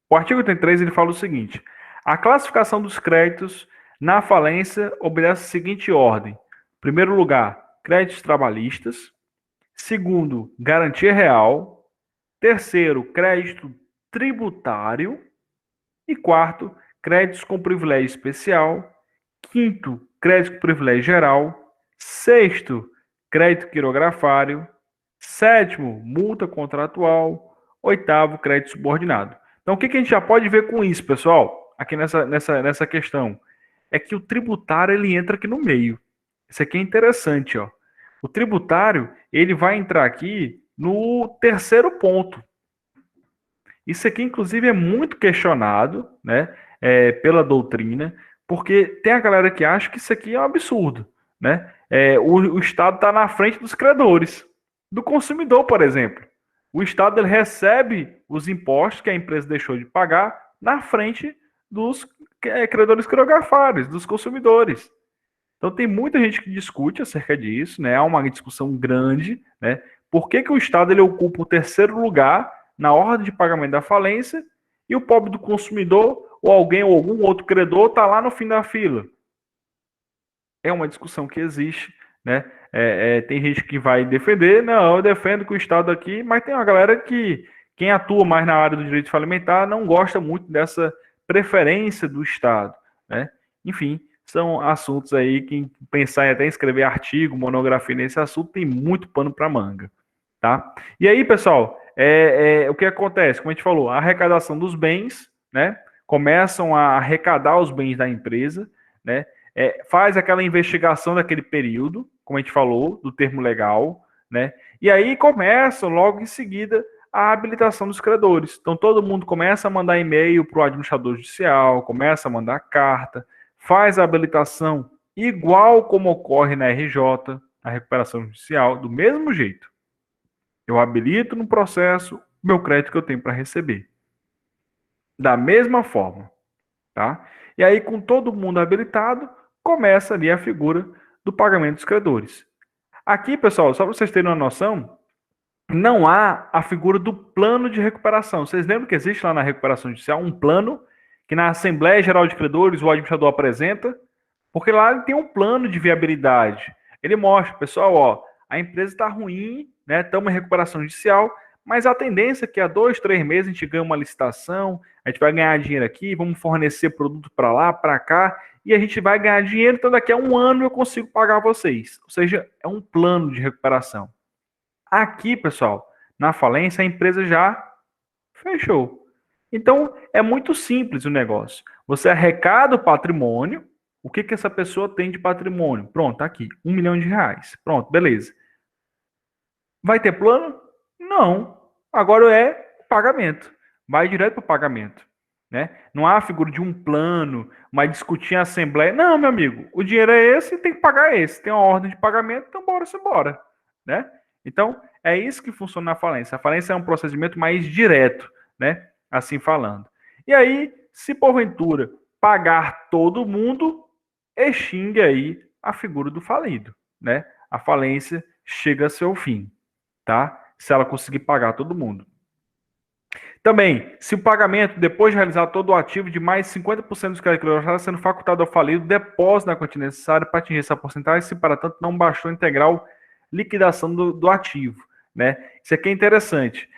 O artigo 83, ele fala o seguinte: a classificação dos créditos na falência obedece a seguinte ordem. Em primeiro lugar, créditos trabalhistas. Segundo, garantia real. Terceiro, crédito tributário. E quarto, créditos com privilégio especial. Quinto, crédito com privilégio geral. Sexto, crédito quirografário. Sétimo, multa contratual. Oitavo, crédito subordinado. Então, o que a gente já pode ver com isso, pessoal? Aqui nessa questão. É que o tributário, ele entra aqui no meio. Isso aqui é interessante, ó. O tributário, ele vai entrar aqui no terceiro ponto. Isso aqui, inclusive, é muito questionado, né, pela doutrina, porque tem a galera que acha que isso aqui é um absurdo, né? O Estado está na frente dos credores, do consumidor, por exemplo. O Estado ele recebe os impostos que a empresa deixou de pagar na frente dos credores quirografários, dos consumidores. Então, tem muita gente que discute acerca disso, né? Há uma discussão grande, né? Por que o Estado ele ocupa o terceiro lugar na ordem de pagamento da falência e o pobre do consumidor ou alguém ou algum outro credor está lá no fim da fila? É uma discussão que existe, né? Tem gente que vai defender, não, eu defendo que o Estado aqui, mas tem uma galera que, quem atua mais na área do direito falimentar, não gosta muito dessa preferência do Estado, né? Enfim, são assuntos aí que pensar em até escrever artigo, monografia nesse assunto, tem muito pano para manga, tá? E aí, pessoal, o que acontece? Como a gente falou, a arrecadação dos bens, né? Começam a arrecadar os bens da empresa, né? Faz aquela investigação daquele período, como a gente falou, do termo legal, né? E aí começa logo em seguida a habilitação dos credores. Então todo mundo começa a mandar e-mail para o administrador judicial, começa a mandar carta, faz a habilitação igual como ocorre na RJ, a recuperação judicial, do mesmo jeito. Eu habilito no processo meu crédito que eu tenho para receber. Da mesma forma, tá? E aí, com todo mundo habilitado, começa ali a figura do pagamento dos credores. Aqui, pessoal, só para vocês terem uma noção, não há a figura do plano de recuperação. Vocês lembram que existe lá na recuperação judicial um plano que na Assembleia Geral de Credores o administrador apresenta? Porque lá ele tem um plano de viabilidade. Ele mostra, pessoal, ó, a empresa está ruim, né? Estamos em recuperação judicial, mas a tendência é que há 2, 3 meses a gente ganha uma licitação, a gente vai ganhar dinheiro aqui, vamos fornecer produto para lá, para cá, e a gente vai ganhar dinheiro, então daqui a 1 ano eu consigo pagar vocês. Ou seja, é um plano de recuperação. Aqui, pessoal, na falência, a empresa já fechou. Então, é muito simples o negócio. Você arrecada o patrimônio. O que essa pessoa tem de patrimônio? Pronto, tá aqui, R$1 milhão. Pronto, beleza. Vai ter plano? Não. Agora é pagamento. Vai direto para o pagamento. Né? Não há a figura de um plano, mas discutir em assembleia. Não, meu amigo, o dinheiro é esse e tem que pagar esse. Tem uma ordem de pagamento, então bora. Né? Então, é isso que funciona na falência. A falência é um procedimento mais direto, né? Assim falando. E aí, se porventura pagar todo mundo, extingue aí a figura do falido, né? A falência chega a seu fim, tá? Se ela conseguir pagar todo mundo. Também, se o pagamento, depois de realizar todo o ativo de mais 50% dos créditos sendo facultado ao falido, depósito na quantia necessária para atingir essa porcentagem, se para tanto não baixou a integral liquidação do ativo, né? Isso aqui é interessante.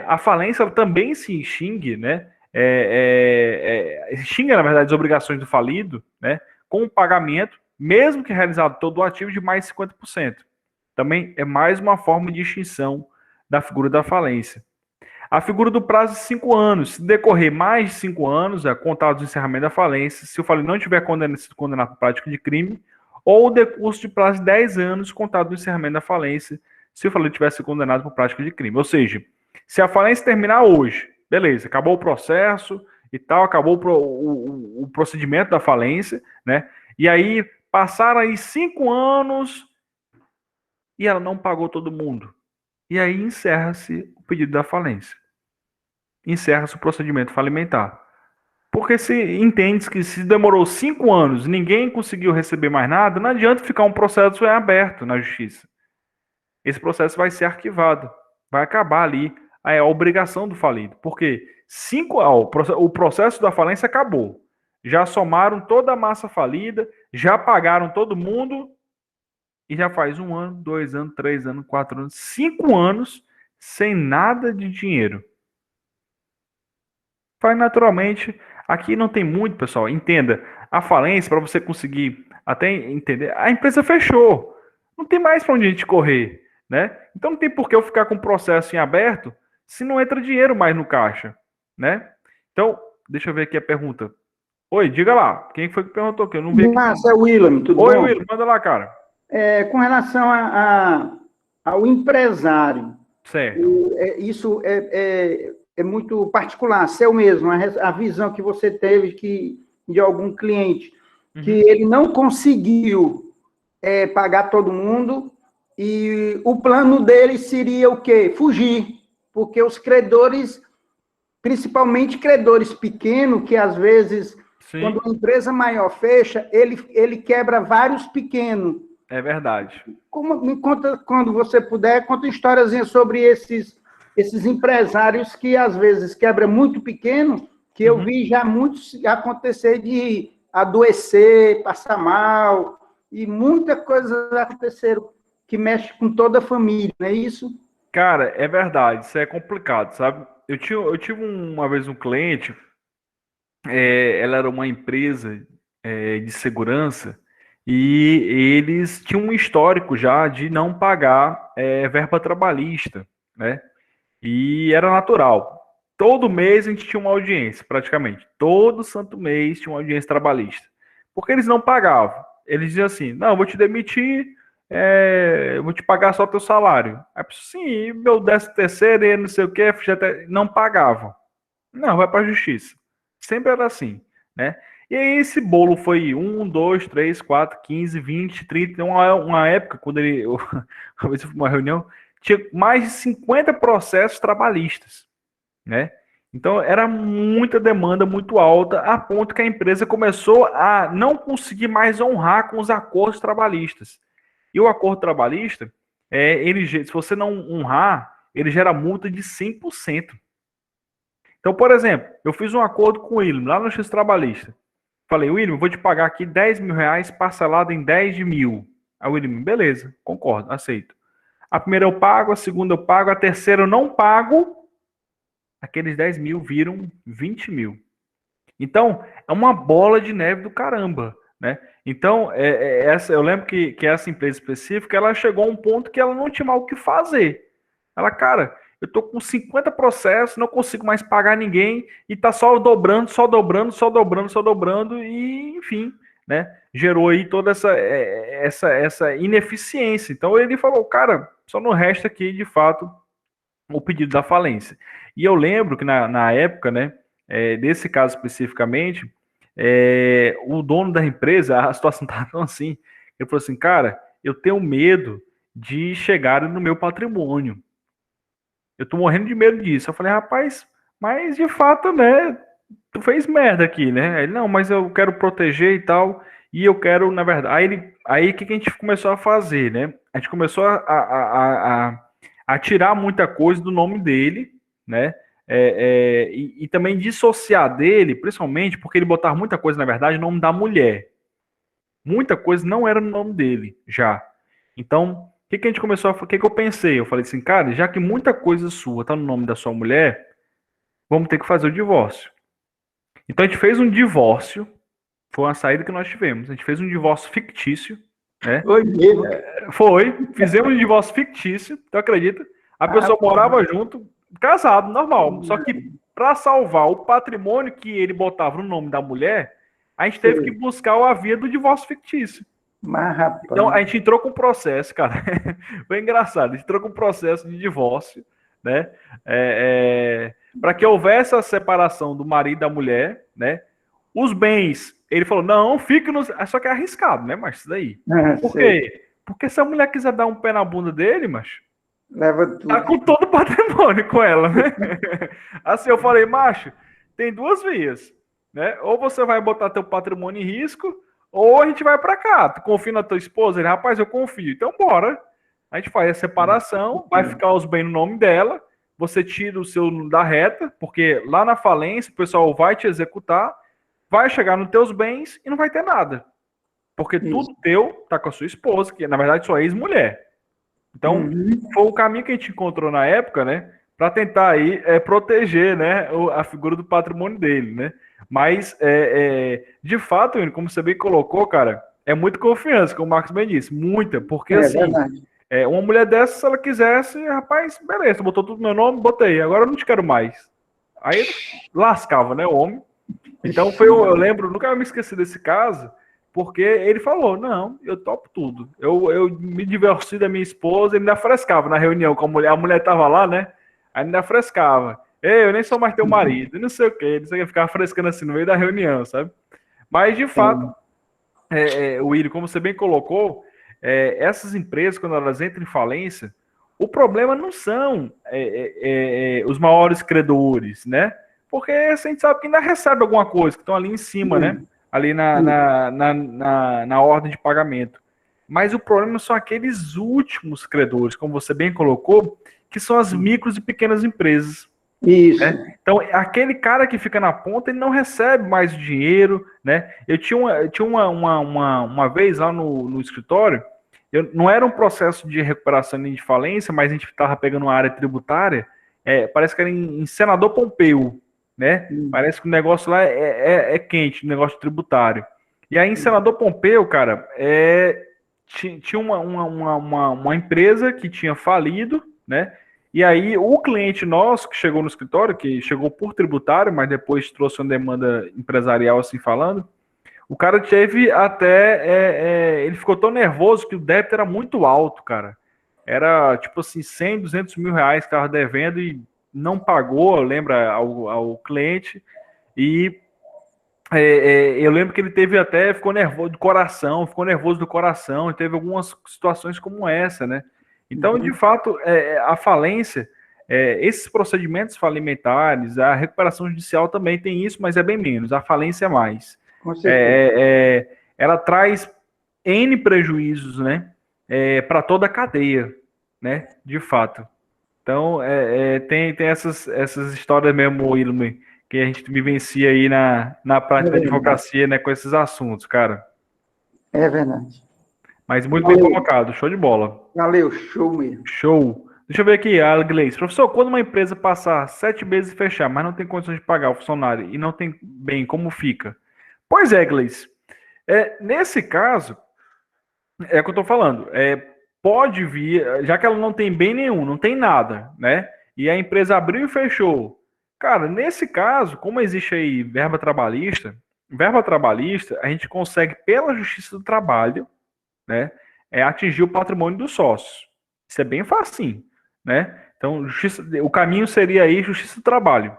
A falência ela também se extingue, né? Extingue, na verdade, as obrigações do falido, né? Com o pagamento, mesmo que realizado todo o ativo de mais 50%. Também é mais uma forma de extinção da figura da falência. A figura do prazo de 5 anos. Se decorrer mais de 5 anos, contado do encerramento da falência, se o falido não tiver sido condenado por prática de crime, ou o decurso de prazo de 10 anos, contado do encerramento da falência, se o falido tivesse sido condenado por prática de crime. Ou seja, se a falência terminar hoje, beleza, acabou o processo e tal, acabou o procedimento da falência, né? E aí passaram aí 5 anos, e ela não pagou todo mundo. E aí encerra-se o pedido da falência. Encerra-se o procedimento falimentar. Porque se entende que se demorou 5 anos e ninguém conseguiu receber mais nada, não adianta ficar um processo em aberto na justiça. Esse processo vai ser arquivado. Vai acabar ali a obrigação do falido. Porque o processo da falência acabou. Já somaram toda a massa falida, já pagaram todo mundo, e já faz 1 ano, 2 anos, 3 anos, 4 anos, 5 anos sem nada de dinheiro. Faz naturalmente. Aqui não tem muito, pessoal. Entenda, a falência, para você conseguir até entender, a empresa fechou. Não tem mais para onde a gente correr, né? Então não tem por que eu ficar com o processo em aberto se não entra dinheiro mais no caixa, né? Então, deixa eu ver aqui a pergunta. Oi, diga lá. Quem foi que perguntou aqui? Eu não vi aqui. Massa, é o William, tudo Oi, bom? William, manda lá, cara. Com relação ao empresário, Certo. isso é muito particular, seu mesmo, a visão que você teve de algum cliente, que ele não conseguiu pagar todo mundo, e o plano dele seria o quê? Fugir, porque os credores, principalmente credores pequenos, que às vezes, Sim. Quando uma empresa maior fecha, ele quebra vários pequenos. É verdade. Me conta, quando você puder, conta histórias sobre esses empresários que, às vezes, quebra muito pequeno, que eu vi já muitos acontecer de adoecer, passar mal, e muita coisa aconteceram que mexe com toda a família, não é isso? Cara, é verdade, isso é complicado, sabe? Eu tive uma vez um cliente, ela era uma empresa de segurança, e eles tinham um histórico já de não pagar verba trabalhista, né? E era natural. Todo mês a gente tinha uma audiência, praticamente. Todo santo mês tinha uma audiência trabalhista. Porque eles não pagavam. Eles diziam assim, não, eu vou te demitir, eu vou te pagar só teu salário. Aí, sim, meu 13º, e não sei o quê, não pagavam. Não, vai para a justiça. Sempre era assim, né? E aí esse bolo foi 1, 2, 3, 4, 15, 20, 30. Uma época, quando uma vez eu fui uma reunião, tinha mais de 50 processos trabalhistas, né? Então era muita demanda muito alta, a ponto que a empresa começou a não conseguir mais honrar com os acordos trabalhistas. E o acordo trabalhista, se você não honrar, ele gera multa de 100%. Então, por exemplo, eu fiz um acordo com o William, lá no X Trabalhista. Falei, William, vou te pagar aqui 10 mil reais parcelado em 10 de mil. Aí o William, beleza, concordo, aceito. A primeira eu pago, a segunda eu pago, a terceira eu não pago. Aqueles 10 mil viram 20 mil. Então, é uma bola de neve do caramba, né? Então, eu lembro que essa empresa específica, ela chegou a um ponto que ela não tinha mais o que fazer. Ela, cara, eu tô com 50 processos, não consigo mais pagar ninguém e tá só dobrando, só dobrando, só dobrando, só dobrando e, enfim, né? Gerou aí toda essa ineficiência. Então ele falou, cara, só não resta aqui, de fato, o pedido da falência. E eu lembro que na época, né, desse caso especificamente, o dono da empresa, a situação estava tão assim, ele falou assim, cara, eu tenho medo de chegar no meu patrimônio. Eu tô morrendo de medo disso. Eu falei, rapaz, mas de fato, né, tu fez merda aqui, né? Ele, não, mas eu quero proteger e tal, e eu quero, na verdade... Aí o que a gente começou a fazer, né? A gente começou a tirar muita coisa do nome dele, né? E também dissociar dele, principalmente porque ele botava muita coisa, na verdade, no nome da mulher. Muita coisa não era no nome dele, já. Então, o que a gente começou a fazer? O que eu pensei? Eu falei assim, cara, já que muita coisa sua tá no nome da sua mulher, vamos ter que fazer o divórcio. Então a gente fez um divórcio, foi uma saída que nós tivemos. A gente fez um divórcio fictício, né? Foi mesmo. Fizemos um divórcio fictício, tu acredita? A pessoa morava junto, casado, normal. Só que para salvar o patrimônio que ele botava no nome da mulher, a gente teve que buscar a via do divórcio fictício. Mas, rapaz... Então, a gente entrou com processo, cara. Foi engraçado. A gente entrou com processo de divórcio, né? Para que houvesse a separação do marido e da mulher, né? Os bens, ele falou, não, fique nos... Só que é arriscado, né? Mas isso daí. Por quê? Porque se a mulher quiser dar um pé na bunda dele, macho, Leva tudo. tá com todo o patrimônio com ela, né? Assim, eu falei, macho, tem duas vias, né? Ou você vai botar teu patrimônio em risco, ou a gente vai pra cá. Tu confia na tua esposa? Ele, rapaz, eu confio. Então, bora. A gente faz a separação, vai ficar os bens no nome dela, você tira o seu da reta, porque lá na falência o pessoal vai te executar, vai chegar nos teus bens e não vai ter nada. Porque tudo teu tá com a sua esposa, que na verdade sua ex-mulher. Então, foi o caminho que a gente encontrou na época, né? Para tentar aí proteger, né, a figura do patrimônio dele, né? Mas, de fato, como você bem colocou, cara, é muita confiança, como o Marcos bem disse, muita, porque assim, uma mulher dessa, se ela quisesse, rapaz, beleza, botou tudo no meu nome, botei, agora eu não te quero mais. Aí lascava, né, o homem. Então, eu lembro, nunca me esqueci desse caso, porque ele falou, não, eu topo tudo. Eu me divorci da minha esposa, ele ainda frescava na reunião com a mulher tava lá, né? Aí ainda frescava. Ei, eu nem sou mais teu marido, e não sei o quê, não sei o que, ficava frescando assim no meio da reunião, sabe? Mas, de fato, William, como você bem colocou, essas empresas, quando elas entram em falência, o problema não são os maiores credores, né? Porque a gente sabe que ainda recebe alguma coisa, que estão ali em cima, né? Ali na ordem de pagamento. Mas o problema são aqueles últimos credores, como você bem colocou, que são as micros e pequenas empresas. Isso. Né? Então, aquele cara que fica na ponta, ele não recebe mais o dinheiro, né? Eu tinha uma vez lá no escritório, não era um processo de recuperação nem de falência, mas a gente estava pegando uma área tributária, parece que era em Senador Pompeu, né? Parece que o negócio lá é quente, o negócio tributário. E aí em Senador Pompeu, cara, tinha uma empresa que tinha falido, né? E aí o cliente nosso que chegou no escritório, que chegou por tributário, mas depois trouxe uma demanda empresarial assim falando, o cara teve até, ele ficou tão nervoso que o débito era muito alto, cara. Era tipo assim, 100, 200 mil reais que estava devendo e não pagou, lembra, ao cliente. E eu lembro que ele teve até, ficou nervoso do coração, e teve algumas situações como essa, né? Então, de fato, a falência, esses procedimentos falimentares, a recuperação judicial também tem isso, mas é bem menos, a falência é mais. Com certeza. Ela traz N prejuízos, né? Para toda a cadeia, né? De fato. Então, tem essas histórias mesmo, Ilme, que a gente vivencia aí na prática da advocacia, né, com esses assuntos, cara. É verdade. Mas muito bem colocado, show de bola. Valeu, show mesmo. Show. Deixa eu ver aqui, a Gleice. Professor, quando uma empresa passar 7 meses e fechar, mas não tem condições de pagar o funcionário e não tem bem, como fica? Pois é, Gleice. Nesse caso, é o que eu estou falando. Pode vir, já que ela não tem bem nenhum, não tem nada, né? E a empresa abriu e fechou. Cara, nesse caso, como existe aí verba trabalhista, a gente consegue, pela Justiça do Trabalho, né, atingir o patrimônio dos sócios. Isso é bem facinho, né? Então, o caminho seria aí Justiça do Trabalho,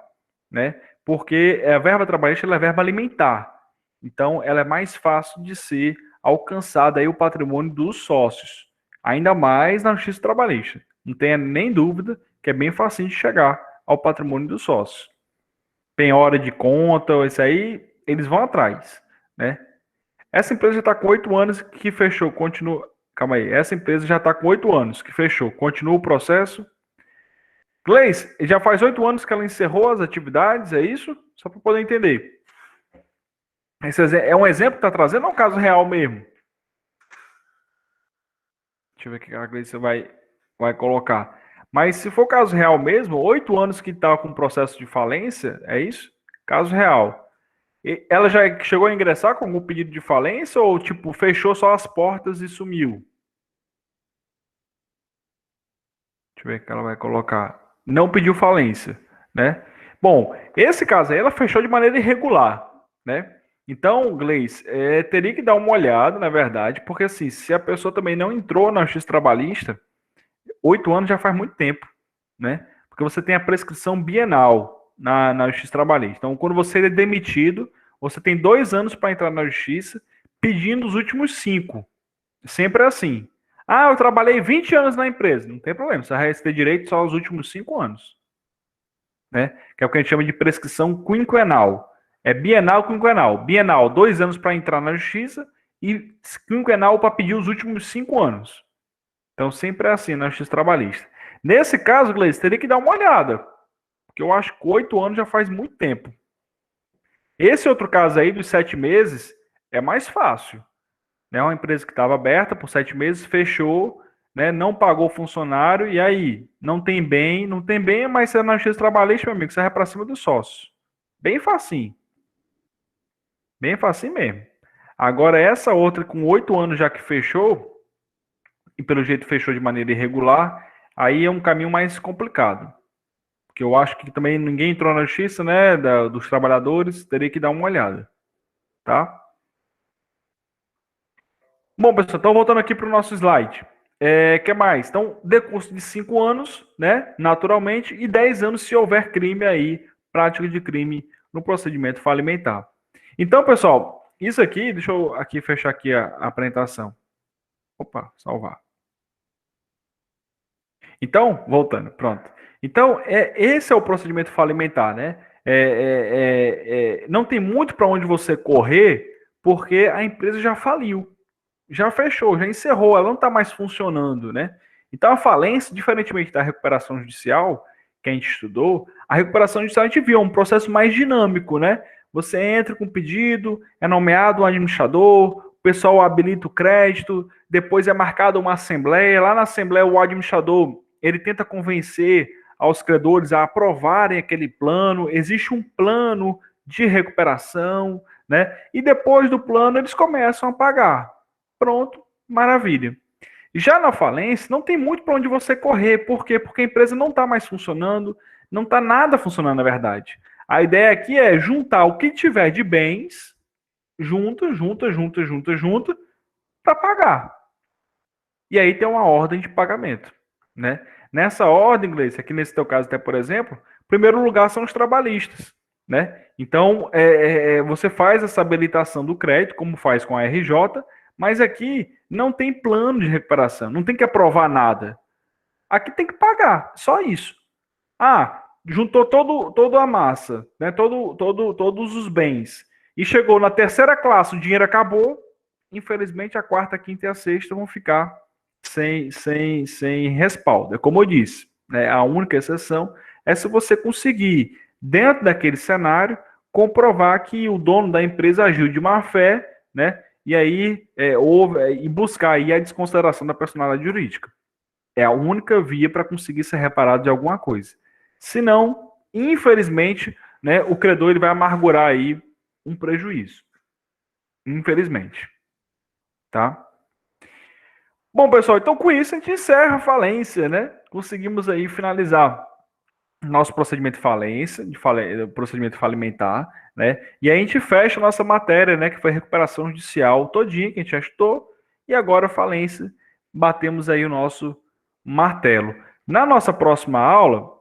né? Porque a verba trabalhista ela é verba alimentar. Então, ela é mais fácil de ser alcançada aí o patrimônio dos sócios. Ainda mais na Justiça Trabalhista. Não tenha nem dúvida que é bem fácil de chegar ao patrimônio dos sócios. Tem hora de conta, isso aí, eles vão atrás, né? Essa empresa já está com 8 anos que fechou, continua. Calma aí, essa empresa já está com 8 anos que fechou, continua o processo. Gleice, já faz 8 anos que ela encerrou as atividades, é isso? Só para poder entender. Esse é um exemplo que está trazendo ou é um caso real mesmo? Deixa eu ver o que a Gleice vai colocar. Mas se for caso real mesmo, 8 anos que está com processo de falência, é isso? Caso real. E ela já chegou a ingressar com algum pedido de falência ou, tipo, fechou só as portas e sumiu? Deixa eu ver o que ela vai colocar. Não pediu falência, né? Bom, esse caso aí ela fechou de maneira irregular, né? Então, Gleice, teria que dar uma olhada, na verdade, porque assim, se a pessoa também não entrou na justiça trabalhista, 8 anos já faz muito tempo, né? Porque você tem a prescrição bienal na justiça trabalhista. Então, quando você é demitido, você tem 2 anos para entrar na justiça, pedindo os últimos 5. Sempre é assim. Ah, eu trabalhei 20 anos na empresa. Não tem problema, você vai ter direito só aos últimos 5 anos. Né? Que é o que a gente chama de prescrição quinquenal. É bienal, quinquenal. Bienal, 2 anos para entrar na justiça e quinquenal para pedir os últimos 5 anos. Então, sempre é assim na justiça trabalhista. Nesse caso, Gleice, teria que dar uma olhada, porque eu acho que 8 anos já faz muito tempo. Esse outro caso aí dos 7 meses é mais fácil. Né? Uma empresa que estava aberta por 7 meses, fechou, né? Não pagou o funcionário, e aí? Não tem bem, mas você é na justiça trabalhista, meu amigo, você vai para cima do sócio. Bem facinho. Bem facinho mesmo. Agora, essa outra com 8 anos já que fechou, e pelo jeito fechou de maneira irregular, aí é um caminho mais complicado. Porque eu acho que também ninguém entrou na justiça, né, dos trabalhadores, teria que dar uma olhada. Tá? Bom, pessoal, então voltando aqui para o nosso slide. Que mais? Então, decurso de 5 anos, né, naturalmente, e 10 anos se houver crime aí, prática de crime no procedimento falimentar. Então, pessoal, isso aqui, deixa eu aqui fechar aqui a apresentação. Opa, salvar. Então, voltando, pronto. Então, esse é o procedimento falimentar, né? Não tem muito para onde você correr, porque a empresa já faliu, já fechou, já encerrou, ela não está mais funcionando, né? Então, a falência, diferentemente da recuperação judicial, que a gente estudou, a recuperação judicial a gente viu, é um processo mais dinâmico, né? Você entra com pedido, é nomeado um administrador, o pessoal habilita o crédito, depois é marcada uma assembleia, lá na assembleia o administrador ele tenta convencer aos credores a aprovarem aquele plano, existe um plano de recuperação, né? E depois do plano eles começam a pagar. Pronto, maravilha. Já na falência, não tem muito para onde você correr. Por quê? Porque a empresa não está mais funcionando, não está nada funcionando, na verdade. A ideia aqui é juntar o que tiver de bens, junta, para pagar. E aí tem uma ordem de pagamento, né? Nessa ordem, Gleice, aqui nesse teu caso até, por exemplo, em primeiro lugar são os trabalhistas, né? Então, você faz essa habilitação do crédito, como faz com a RJ, mas aqui não tem plano de recuperação, não tem que aprovar nada. Aqui tem que pagar, só isso. Ah, juntou toda a massa, né? Todos os bens, e chegou na terceira classe, o dinheiro acabou, infelizmente a quarta, a quinta e a sexta vão ficar sem respaldo. É como eu disse, né? A única exceção é se você conseguir, dentro daquele cenário, comprovar que o dono da empresa agiu de má fé, né? E aí e buscar aí a desconsideração da personalidade jurídica. É a única via para conseguir ser reparado de alguma coisa. Se não, infelizmente, né, o credor ele vai amargurar aí um prejuízo. Infelizmente. Tá? Bom, pessoal, então com isso a gente encerra a falência, né? Conseguimos aí finalizar nosso procedimento de falência, procedimento falimentar, né? E aí a gente fecha a nossa matéria, né? Que foi recuperação judicial todinha, que a gente já estudou, e agora falência, batemos aí o nosso martelo. Na nossa próxima aula,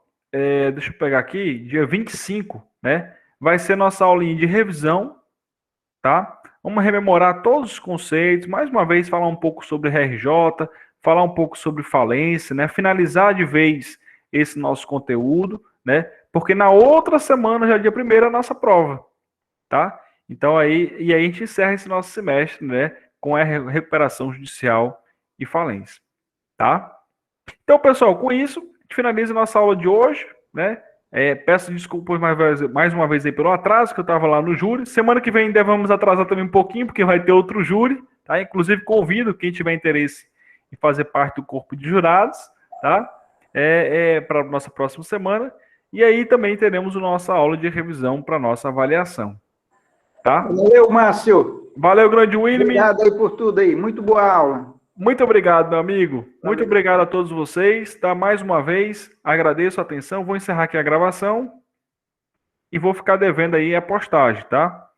deixa eu pegar aqui, dia 25, né? Vai ser nossa aulinha de revisão, tá? Vamos rememorar todos os conceitos, mais uma vez falar um pouco sobre RJ, falar um pouco sobre falência, né? Finalizar de vez esse nosso conteúdo, né? Porque na outra semana, já dia 1º, é a nossa prova, tá? Então aí a gente encerra esse nosso semestre, né? Com a recuperação judicial e falência, tá? Então, pessoal, com isso, a gente finaliza a nossa aula de hoje, né? Peço desculpas mais uma vez aí pelo atraso, que eu estava lá no júri. Semana que vem ainda vamos atrasar também um pouquinho, porque vai ter outro júri, tá? Inclusive, convido quem tiver interesse em fazer parte do corpo de jurados, tá? Para a nossa próxima semana. E aí também teremos a nossa aula de revisão para a nossa avaliação, tá? Valeu, Márcio. Valeu, grande William. Obrigado aí por tudo aí. Muito boa aula. Muito obrigado, meu amigo. Muito obrigado a todos vocês. Tá? Mais uma vez, agradeço a atenção. Vou encerrar aqui a gravação e vou ficar devendo aí a postagem, tá?